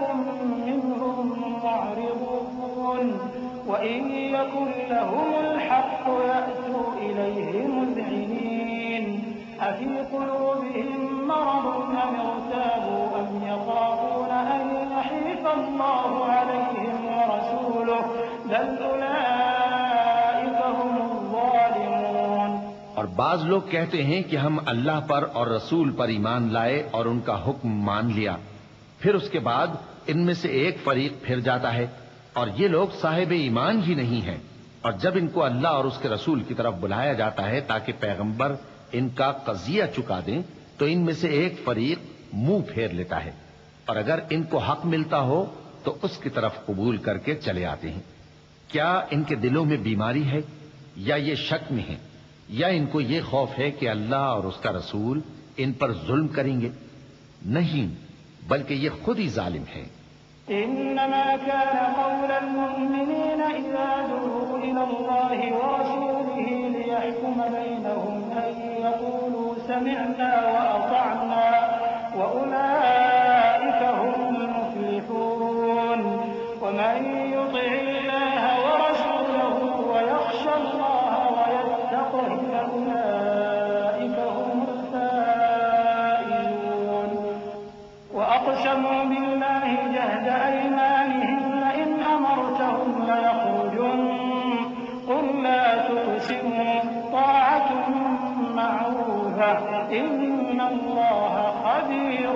منهم معرضون وإن يكن لهم الحق يأتوا إليه مذعنين أفي قلوبهم مرض أم ارتابوا أم يخافون أن يحيف الله عليهم ورسوله بل أولئك هم الظالمون اور بعض لوگ کہتے ہیں کہ ہم اللہ پر اور رسول پر ایمان لائے اور ان کا حکم مان لیا پھر اس کے بعد ان میں سے ایک فریق پھر جاتا ہے اور یہ لوگ صاحب ایمان ہی نہیں ہیں اور جب ان کو اللہ اور اس کے رسول کی طرف بلایا جاتا ہے تاکہ پیغمبر ان کا قضیہ چکا دیں تو ان میں سے ایک فریق منہ پھیر لیتا ہے اور اگر ان کو حق ملتا ہو تو اس کی طرف قبول کر کے چلے آتے ہیں کیا ان کے دلوں میں بیماری ہے یا یہ شک میں ہیں یا ان کو یہ خوف ہے کہ اللہ اور اس کا رسول ان پر ظلم کریں گے نہیں بلکہ یہ خود ہی ظالم ہیں إنما كان قول المؤمنين إذا دعوا إلى الله ورسوله ليحكم بينهم أن يقولوا سمعنا وأطعنا وأولئك هم المفلحون ومن يطع الله ورسوله ويخشى الله ويتقه فأولئك هم الفائزون وأقسموا بالله جهد أيمانهم لئن أمرتهم ليخرجن قل لا تقسموا طاعة معروفة إن الله خبير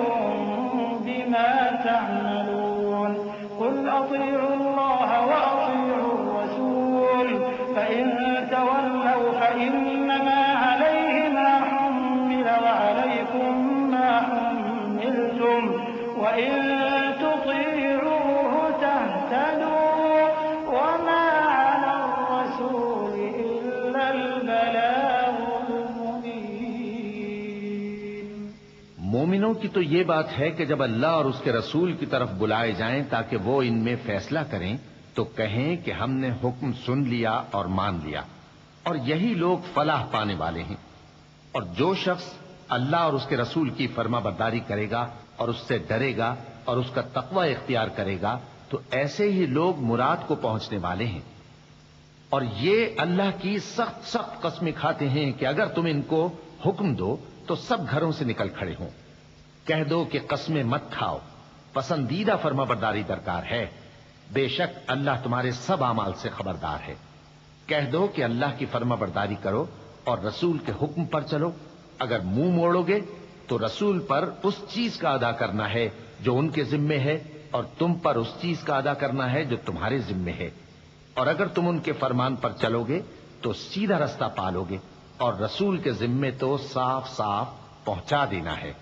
بما تعملون قل أطيعوا الله وأطيعوا الرسول فإن تولوا فإنما عليه ما حمل وعليكم ما حملتم وإن تطيعوا مومنوں کی تو یہ بات ہے کہ جب اللہ اور اس کے رسول کی طرف بلائے جائیں تاکہ وہ ان میں فیصلہ کریں تو کہیں کہ ہم نے حکم سن لیا اور مان لیا، اور یہی لوگ فلاح پانے والے ہیں۔ اور جو شخص اللہ اور اس کے رسول کی فرما برداری کرے گا اور اس سے ڈرے گا اور اس کا تقوی اختیار کرے گا تو ایسے ہی لوگ مراد کو پہنچنے والے ہیں۔ اور یہ اللہ کی سخت سخت قسمیں کھاتے ہیں کہ اگر تم ان کو حکم دو تو سب گھروں سے نکل کھڑے ہوں۔ کہہ دو کہ قسمیں مت کھاؤ، پسندیدہ فرما برداری درکار ہے، بے شک اللہ تمہارے سب اعمال سے خبردار ہے۔ کہہ دو کہ اللہ کی فرما برداری کرو اور رسول کے حکم پر چلو۔ اگر منہ موڑو گے تو رسول پر اس چیز کا ادا کرنا ہے جو ان کے ذمے ہے، اور تم پر اس چیز کا ادا کرنا ہے جو تمہارے ذمے ہے۔ اور اگر تم ان کے فرمان پر چلو گے تو سیدھا رستہ پالو گے، اور رسول کے ذمے تو صاف صاف پہنچا دینا ہے۔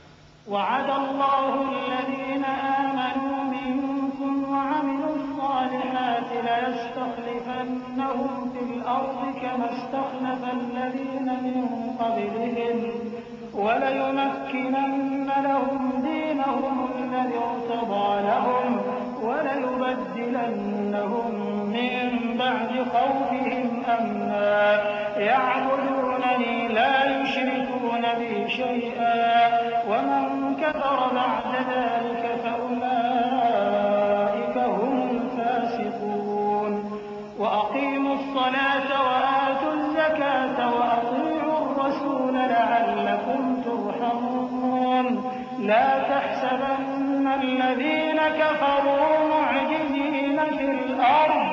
وعد الله الذين آمنوا منكم وعملوا الصالحات ليستخلفنهم في الأرض كما استخلف الذين من قبلهم وليمكنن لهم دينهم الذي ارتضى لهم وليبدلنهم من بعد خوفهم أمنا يعبدونني لا يشركون بي شيئا ومن كفر بعد ذلك فأولئك هم الفاسقون وأقيموا الصلاة وآتوا الزكاة وأطيعوا الرسول لعلكم ترحمون لا تحسبن الذين كفروا معجزين في الأرض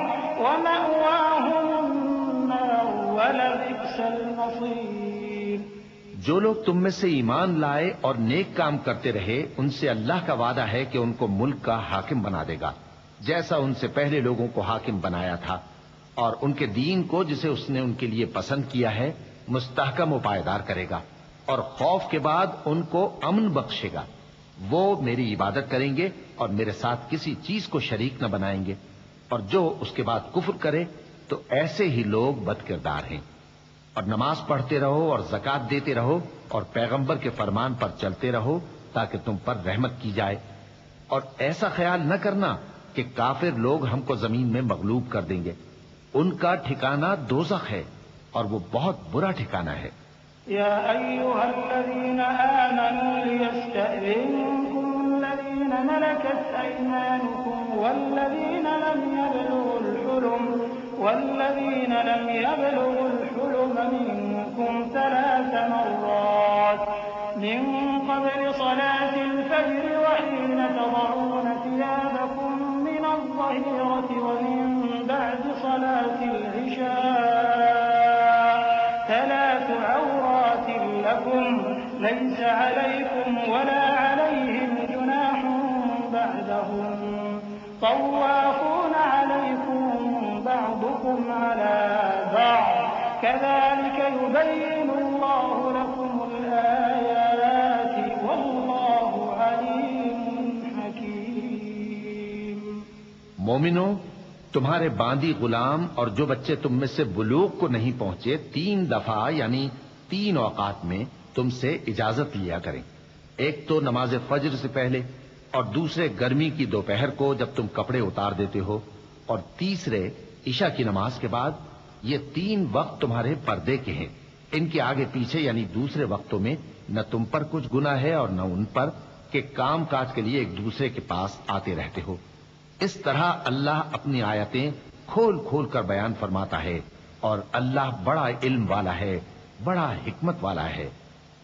ومأواهم النار ولبئس المصير۔ جو لوگ تم میں سے ایمان لائے اور نیک کام کرتے رہے ان سے اللہ کا وعدہ ہے کہ ان کو ملک کا حاکم بنا دے گا، جیسا ان سے پہلے لوگوں کو حاکم بنایا تھا، اور ان کے دین کو جسے اس نے ان کے لیے پسند کیا ہے مستحکم و پائیدار کرے گا، اور خوف کے بعد ان کو امن بخشے گا۔ وہ میری عبادت کریں گے اور میرے ساتھ کسی چیز کو شریک نہ بنائیں گے، اور جو اس کے بعد کفر کرے تو ایسے ہی لوگ بد کردار ہیں۔ اور نماز پڑھتے رہو اور زکوٰۃ دیتے رہو اور پیغمبر کے فرمان پر چلتے رہو تاکہ تم پر رحمت کی جائے، اور ایسا خیال نہ کرنا کہ کافر لوگ ہم کو زمین میں مغلوب کر دیں گے۔ ان کا ٹھکانہ دوزخ ہے اور وہ بہت برا ٹھکانہ ہے۔ يا أيها الذين آمنوا ليستأذنكم الذين ملكت أيمانكم والذين لم يبلغوا الحلم منكم 3 مرات من قبل صلاة الفجر وحين تضعون ثيابكم من الظهيرة ومن بعد صلاة العشاء 3 عورات لكم ليس عليكم ولا عليهم جناح بعدهم طوافون عليكم بعضكم على بعض كذلك يبين الله لكم الآيات والله عليم حكيم۔ مومنوں، تمہارے باندی غلام اور جو بچے تم میں سے بلوغ کو نہیں پہنچے 3 دفعہ یعنی 3 اوقات میں تم سے اجازت لیا کریں، ایک تو نماز فجر سے پہلے، اور دوسرے گرمی کی دوپہر کو جب تم کپڑے اتار دیتے ہو، اور تیسرے عشاء کی نماز کے بعد۔ یہ 3 وقت تمہارے پردے کے ہیں، ان کے آگے پیچھے یعنی دوسرے وقتوں میں نہ تم پر کچھ گناہ ہے اور نہ ان پر کہ کام کاج کے لیے ایک دوسرے کے پاس آتے رہتے ہو۔ اس طرح اللہ اپنی آیتیں کھول کھول کر بیان فرماتا ہے، اور اللہ بڑا علم والا ہے، بڑا حکمت والا ہے۔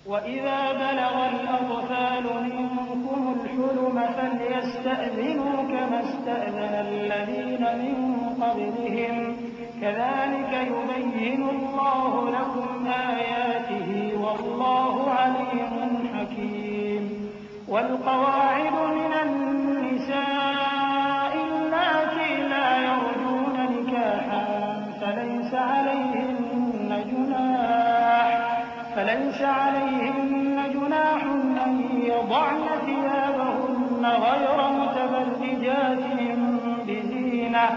وَإِذَا بَلَغَ الْأَطْفَالُ مِنكُمُ الْحُلُمَ فَلْيَسْتَأْذِنُوا كَمَا اسْتَأْذَنَ الَّذِينَ مِن قَبْلِهِمْ كَذَلِكَ يُبَيِّنُ اللَّهُ لَكُمْ آيَاتِهِ وَاللَّهُ عَلِيمٌ حَكِيمٌ۔ وَالْقَوَاعِدُ مِنَ النِّسَاءِ اللَّاتِي لَا يَرْجُونَ نِكَاحًا فَلَيْسَ عليهن جناح أن يضعن ثيابهن غير متبرجات بزينة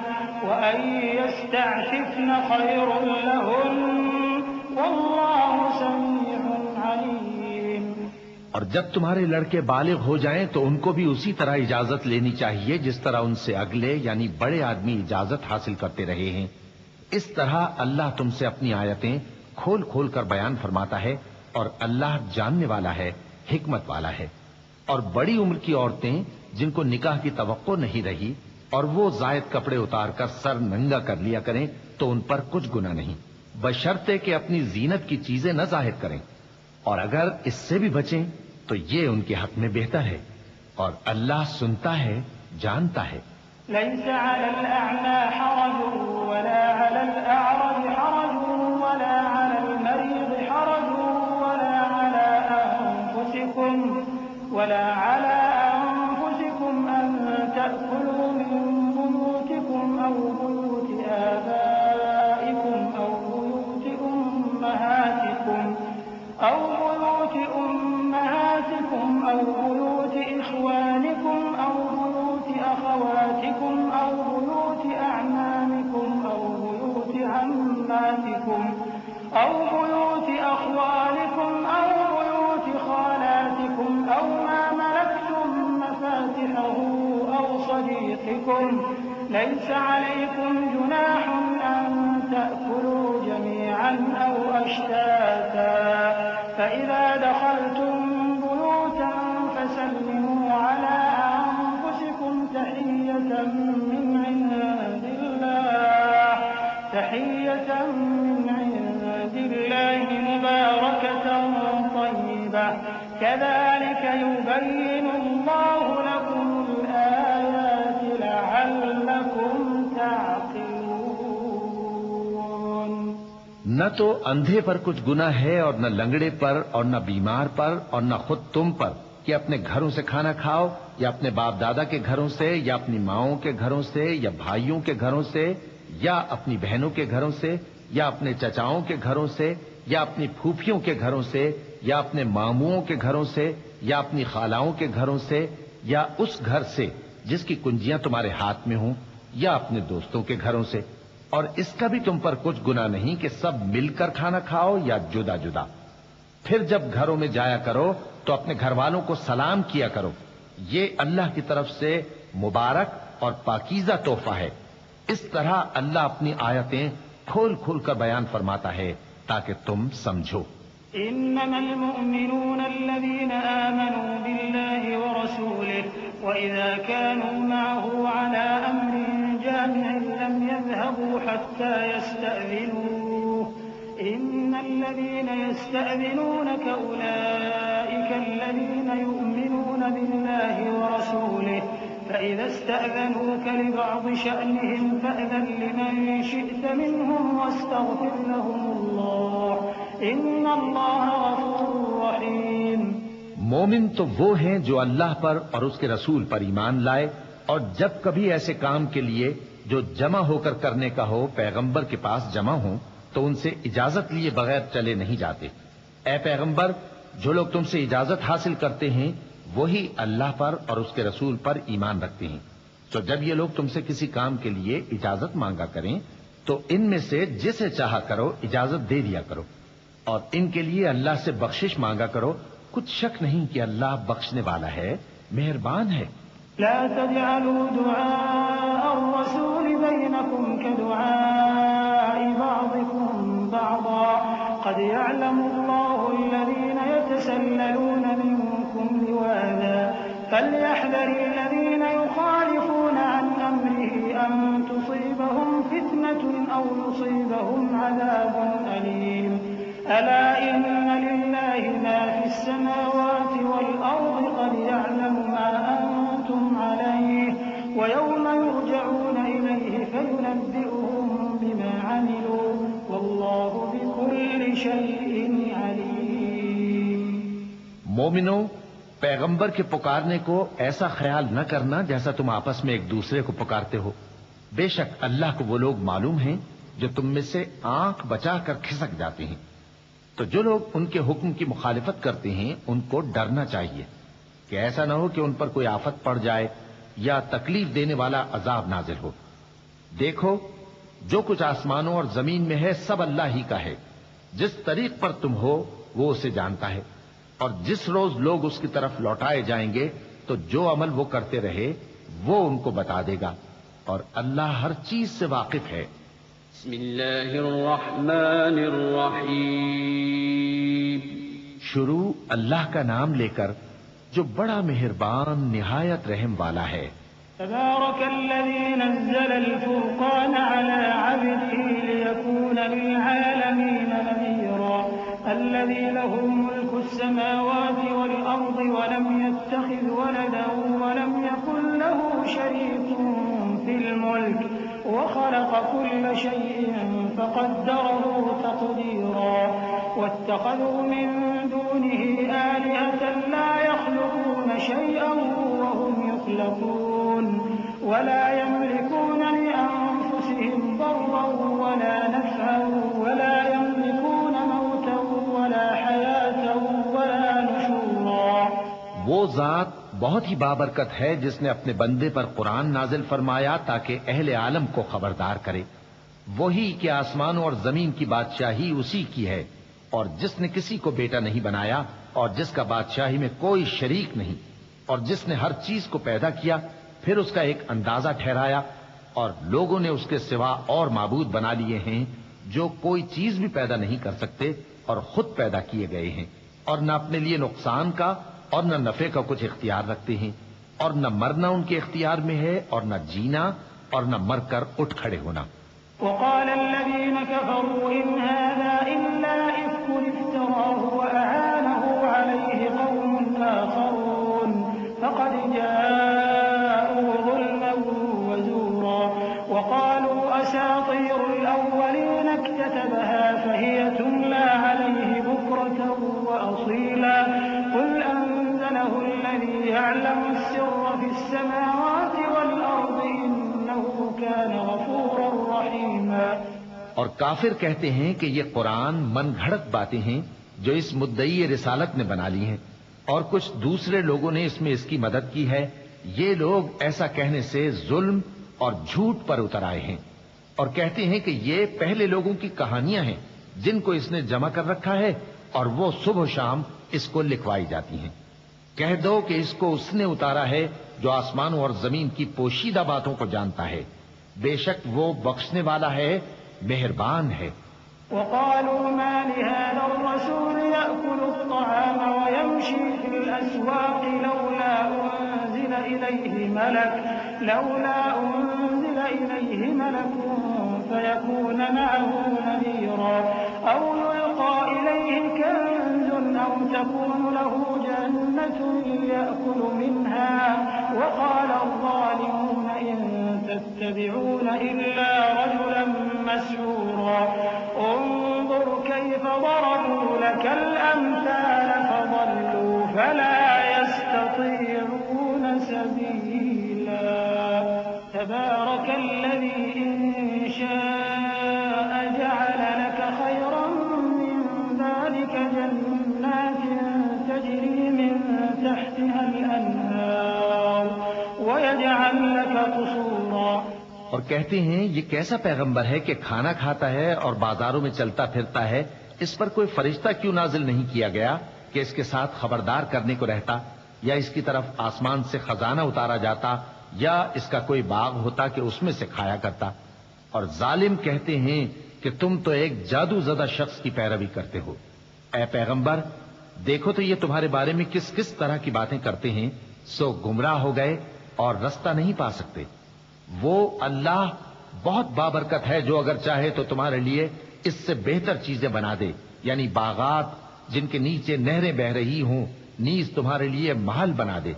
وأن يستعففن خير لهن والله سميع عليم۔ اور جب تمہارے لڑکے بالغ ہو جائیں تو ان کو بھی اسی طرح اجازت لینی چاہیے جس طرح ان سے اگلے یعنی بڑے آدمی اجازت حاصل کرتے رہے ہیں. اس طرح اللہ تم سے اپنی آیتیں کھول کھول کر بیان فرماتا ہے اور اللہ جاننے والا ہے، حکمت والا ہے. اور بڑی عمر کی عورتیں جن کو نکاح کی توقع نہیں رہی اور وہ زائد کپڑے اتار کر سر ننگا کر لیا کریں تو ان پر کچھ گناہ نہیں، بشرطے کہ اپنی زینت کی چیزیں نہ ظاہر کریں، اور اگر اس سے بھی بچیں تو یہ ان کے حق میں بہتر ہے، اور اللہ سنتا ہے، جانتا ہے. ليس على الأعمى حرج ولا على الأعرج حرج ولا على المريض حرج ولا على أنفسكم أن تأكلوا من بيوتكم أو بيوت آبائكم أو بيوت أمهاتكم أو بيوت إخوانكم أو بيوت أخواتكم أو بيوت أعمامكم أو بيوت عماتكم أو بيوت أخوالكم أو بيوت خالاتكم أو ما ملكتم مفاتحه أو صديقكم. ليس عليكم جناح أن تأكلوا جميعا أو أشتاتا فإذا دخلتم بيوتا فسلموا على أنفسكم تحية من عند الله مباركة طيبة كذلك يبين الله لكم الآيات لعلكم تعقلون. نہ تو اندھے پر کچھ گناہ ہے اور نہ لنگڑے پر اور نہ بیمار پر اور نہ خود تم پر کہ اپنے گھروں سے کھانا کھاؤ یا اپنے باپ دادا کے گھروں سے یا اپنی ماؤں کے گھروں سے یا بھائیوں کے گھروں سے یا اپنی بہنوں کے گھروں سے یا اپنے چچاؤں کے گھروں سے یا اپنی پھوپھیوں کے گھروں سے یا اپنے ماموؤں کے گھروں سے یا اپنی خالاؤں کے گھروں سے یا اس گھر سے جس کی کنجیاں تمہارے ہاتھ میں ہوں یا اپنے دوستوں کے گھروں سے. اور اس کا بھی تم پر کچھ گناہ نہیں کہ سب مل کر کھانا کھاؤ یا جدا جدا. پھر جب گھروں میں جایا کرو تو اپنے گھر والوں کو سلام کیا کرو، یہ اللہ کی طرف سے مبارک اور پاکیزہ تحفہ ہے. اس طرح اللہ اپنی آیتیں کھول کھول کر بیان فرماتا ہے تاکہ تم سمجھو. إنما المؤمنون الذين آمنوا بالله ورسوله وإذا كانوا معه على أمر جامع لم يذهبوا حتى يستأذنوه إن الذين يستأذنونك أولئك الذين يؤمنون بالله ورسوله فإذا استأذنوك لبعض شأنهم فأذن لمن شئت منهم واستغفر لهم الله إن الله غفور رحيم. مومن تو وہ ہیں جو اللہ پر اور اس کے رسول پر ایمان لائے اور جب کبھی ایسے کام کے لیے جو جمع ہو کر کرنے کا ہو پیغمبر کے پاس جمع ہوں تو ان سے اجازت لیے بغیر چلے نہیں جاتے. اے پیغمبر، جو لوگ تم سے اجازت حاصل کرتے ہیں وہی اللہ پر اور اس کے رسول پر ایمان رکھتے ہیں. تو جب یہ لوگ تم سے کسی کام کے لیے اجازت مانگا کریں تو ان میں سے جسے چاہا کرو اجازت دے دیا کرو اور ان کے لیے اللہ سے بخشش مانگا کرو. کچھ شک نہیں کہ اللہ بخشنے والا ہے، مہربان ہے. لا تجعلوا دعاء الرسول بينكم كدعاء بعضكم بعضا قد يعلم الله الذين يتسللون منكم لواذا فليحذر الذين يخالفون عن أمره أن تصيبهم فتنة أو يصيبهم عذاب أليم. ألا إن لله ما في السماوات والأرض قد يعلم ما أنتم عليه ويوم يرجعون إليه فينبئهم بما عملوا والله بكل شيء عليم. مومنو، پیغمبر کے پکارنے کو ایسا خیال نہ کرنا جیسا تم آپس میں ایک دوسرے کو پکارتے ہو. بے شک اللہ کو وہ لوگ معلوم ہیں جو تم میں سے آنکھ بچا کر کھسک جاتے ہیں. تو جو لوگ ان کے حکم کی مخالفت کرتے ہیں ان کو ڈرنا چاہیے کہ ایسا نہ ہو کہ ان پر کوئی آفت پڑ جائے یا تکلیف دینے والا عذاب نازل ہو. دیکھو، جو کچھ آسمانوں اور زمین میں ہے سب اللہ ہی کا ہے. جس طریق پر تم ہو وہ اسے جانتا ہے. اور جس روز لوگ اس کی طرف لوٹائے جائیں گے تو جو عمل وہ کرتے رہے وہ ان کو بتا دے گا، اور اللہ ہر چیز سے واقف ہے۔ بسم اللہ الرحمن الرحیم۔ شروع اللہ کا نام لے کر جو بڑا مہربان نہایت رحم والا ہے۔ تبارك الذي نزل الفرقان على عبده ليكون للعالمين نذيرا الذي له ملك السماوات والأرض ولم يتخذ ولدا ولم يكن له شريك في الملك وخلق كل شيء فقدره تقديرا واتخذوا من دونه آلهة لا يخلقون شيئا وهم يخلقون ولا يملكون لأنفسهم ضرا ولا نفعا ولا يملكون موتا ولا حياة ولا نشورا۔ وہ ذات بہت ہی بابرکت ہے جس نے اپنے بندے پر قرآن نازل فرمایا تاکہ اہل عالم کو خبردار کرے، وہی کہ آسمانوں اور زمین کی بادشاہی اسی کی ہے، اور جس نے کسی کو بیٹا نہیں بنایا اور جس کا بادشاہی میں کوئی شریک نہیں، اور جس نے ہر چیز کو پیدا کیا پھر اس کا ایک اندازہ ٹھہرایا، اور لوگوں نے اس کے سوا اور معبود بنا لیے ہیں جو کوئی چیز بھی پیدا نہیں کر سکتے اور خود پیدا کیے گئے ہیں، اور نہ اپنے لیے نقصان کا اور نہ نفع کا کچھ اختیار رکھتے ہیں، اور نہ مرنا ان کے اختیار میں ہے اور نہ جینا اور نہ مر کر اٹھ کھڑے ہونا۔ وقال الذين كفروا إن هذا إلا إفك افتراه وأعانه عليه قوم آخرون فقد جاءوا ظلما وزورا وقالوا أساطير الأولين اكتتبها فهي تملى عليه بكرة وأصيلا قل أنزله الذي يعلم السر في السماوات والأرض إنه كان غفورا رحيما۔ اور کافر کہتے ہیں کہ یہ قرآن من گھڑت باتیں ہیں جو اس مدعی رسالت نے بنا لی ہیں، اور کچھ دوسرے لوگوں نے اس میں اس کی مدد کی ہے۔ یہ لوگ ایسا کہنے سے ظلم اور جھوٹ پر اتر آئے ہیں، اور کہتے ہیں کہ یہ پہلے لوگوں کی کہانیاں ہیں جن کو اس نے جمع کر رکھا ہے اور وہ صبح و شام اس کو لکھوائی جاتی ہیں۔ کہہ دو کہ اس کو اس نے اتارا ہے جو آسمانوں اور زمین کی پوشیدہ باتوں کو جانتا ہے، بے شک وہ بخشنے والا ہے، مہربان ہے۔ وقالوا ما لهذا الرسول يأكل الطعام ويمشي في الأسواق لولا أنزل إليه ملك فيكون معه نذيرا أو يلقى إليه كنز أو تكون له جنة يأكل منها وقال الظالمون إن تتبعون إلا رجلا مسحورا انظر كيف ضربوا لك الأمثال فضلوا فلا يستطيعون سبيلا تبارك الذي إن شاء جعل لك خيرا من ذلك جنات تجري من تحتها الأنهار ويجعل لك قصورا۔ اور کہتے ہیں یہ کیسا پیغمبر ہے کہ کھانا کھاتا ہے اور بازاروں میں چلتا پھرتا ہے، اس پر کوئی فرشتہ کیوں نازل نہیں کیا گیا کہ اس کے ساتھ خبردار کرنے کو رہتا، یا اس کی طرف آسمان سے خزانہ اتارا جاتا، یا اس کا کوئی باغ ہوتا کہ اس میں سے کھایا کرتا۔ اور ظالم کہتے ہیں کہ تم تو ایک جادو زدہ شخص کی پیروی کرتے ہو۔ اے پیغمبر دیکھو تو یہ تمہارے بارے میں کس کس طرح کی باتیں کرتے ہیں، سو گمراہ ہو گئے اور رستہ نہیں پا سکتے۔ وہ اللہ بہت بابرکت ہے جو اگر چاہے تو تمہارے لیے اس سے بہتر چیزیں بنا دے، یعنی باغات جن کے نیچے نہریں بہ رہی ہوں، نیز تمہارے لیے محل بنا دے۔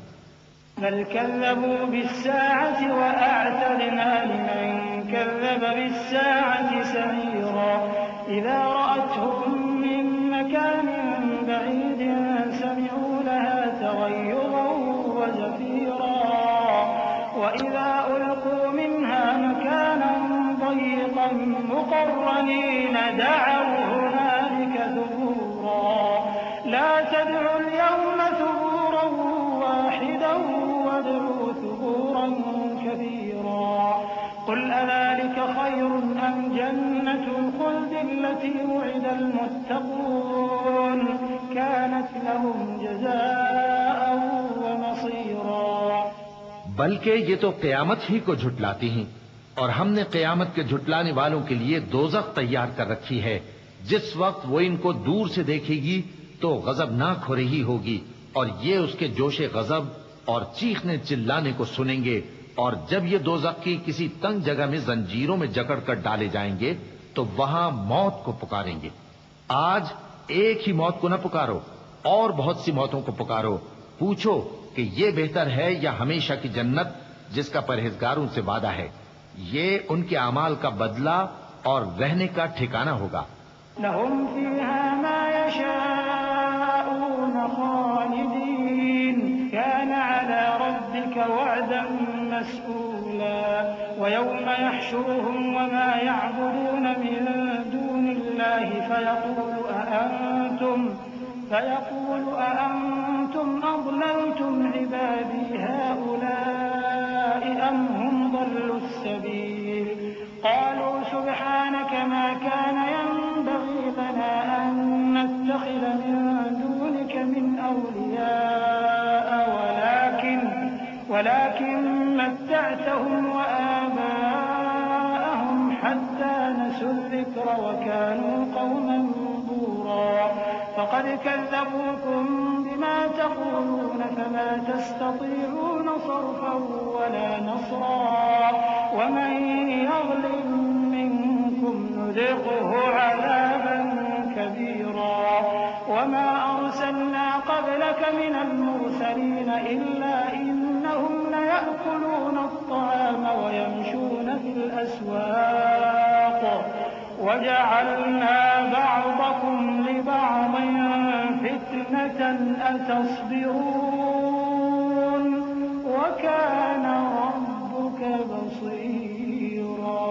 بل كذبوا بالساعة وأعتدنا لمن كذب بالساعة سعيرا إذا رأتهم من مكان بعيد سمعوا لها تغيظا وزفيرا وإذا ألقوا منها مكانا ضيقا مقرنين دعوا هنالك ثبورا لا تدعوا اليوم ثبورا واحدا وادعوا ثبورا كثيرا قل أذلك خير أم جنة الخلد التي وعد المتقون كانت كانت لهم جزاء ومصيرا. بلکہ یہ تو قیامت ہی کو جھٹلاتی ہیں، اور ہم نے قیامت کے جھٹلانے والوں کے لیے دوزخ تیار کر رکھی ہے. جس وقت وہ ان کو دور سے دیکھے گی تو غضبناک ہو رہی ہوگی، اور یہ اس کے جوش غضب اور چیخنے چلانے کو سنیں گے. اور جب یہ دوزخ کی کسی تنگ جگہ میں زنجیروں میں جکڑ کر ڈالے جائیں گے تو وہاں موت کو پکاریں گے. آج ایک ہی موت کو نہ پکارو، اور بہت سی موتوں کو پکارو. پوچھو کہ یہ بہتر ہے یا ہمیشہ کی جنت جس کا پرہیزگاروں سے وعدہ ہے. یہ ان کے اعمال کا بدلہ اور رہنے کا ٹھکانہ ہوگا. لهم فيها ما يشاءون خالدين كان على ربك وعدا مسئولا. ويوم يحشرهم وما يعبدون من دون الله فيقول أأنتم أضللتم عبادي هؤلاء أم هم ضلوا السبيل. قالوا سبحانك ما كان ينبغي لنا أن نتخذ من دونك من أولياء ولكن متعتهم وآباءهم حتى نسوا الذكر وكانوا قوما بورا. فقد كذبوكم بما تقولون فما تستطيعون صرفا ولا نصرا. ومن يظلم منكم نذقه عذابا كبيرا. وما أرسلنا قبلك من المرسلين إلا إنهم ليأكلون الطعام ويمشون في الأسواق وجعلنا بعضكم لبعض فتنة أتصبرون وكان ربك بصيرا.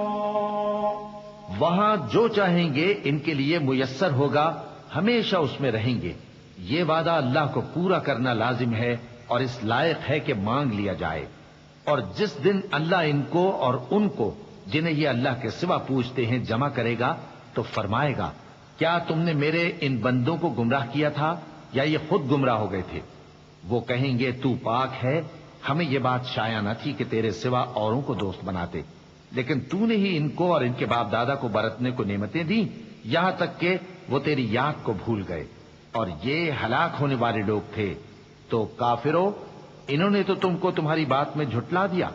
وہاں جو چاہیں گے ان کے لیے میسر ہوگا، ہمیشہ اس میں رہیں گے. یہ وعدہ اللہ کو پورا کرنا لازم ہے اور اس لائق ہے کہ مانگ لیا جائے. اور جس دن اللہ ان کو اور ان کو جنہیں یہ اللہ کے سوا پوچھتے ہیں جمع کرے گا تو فرمائے گا، کیا تم نے میرے ان بندوں کو گمراہ کیا تھا یا یہ خود گمراہ ہو گئے تھے؟ وہ کہیں گے تو پاک ہے، ہمیں یہ بات شایع نہ تھی کہ تیرے سوا اوروں کو دوست بناتے، لیکن تو نے ہی ان کو اور ان کے باپ دادا کو برتنے کو نعمتیں دی، یہاں تک کہ وہ تیری یاد کو بھول گئے، اور یہ ہلاک ہونے والے لوگ تھے. تو کافرو، انہوں نے تو تم کو تمہاری بات میں جھٹلا دیا.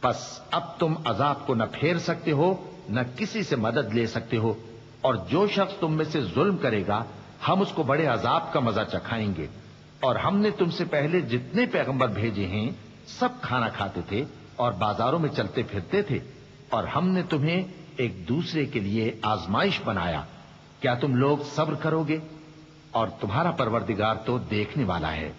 پس اب تم عذاب کو نہ پھیر سکتے ہو نہ کسی سے مدد لے سکتے ہو، اور جو شخص تم میں سے ظلم کرے گا ہم اس کو بڑے عذاب کا مزہ چکھائیں گے. اور ہم نے تم سے پہلے جتنے پیغمبر بھیجے ہیں سب کھانا کھاتے تھے اور بازاروں میں چلتے پھرتے تھے، اور ہم نے تمہیں ایک دوسرے کے لیے آزمائش بنایا. کیا تم لوگ صبر کرو گے؟ اور تمہارا پروردگار تو دیکھنے والا ہے.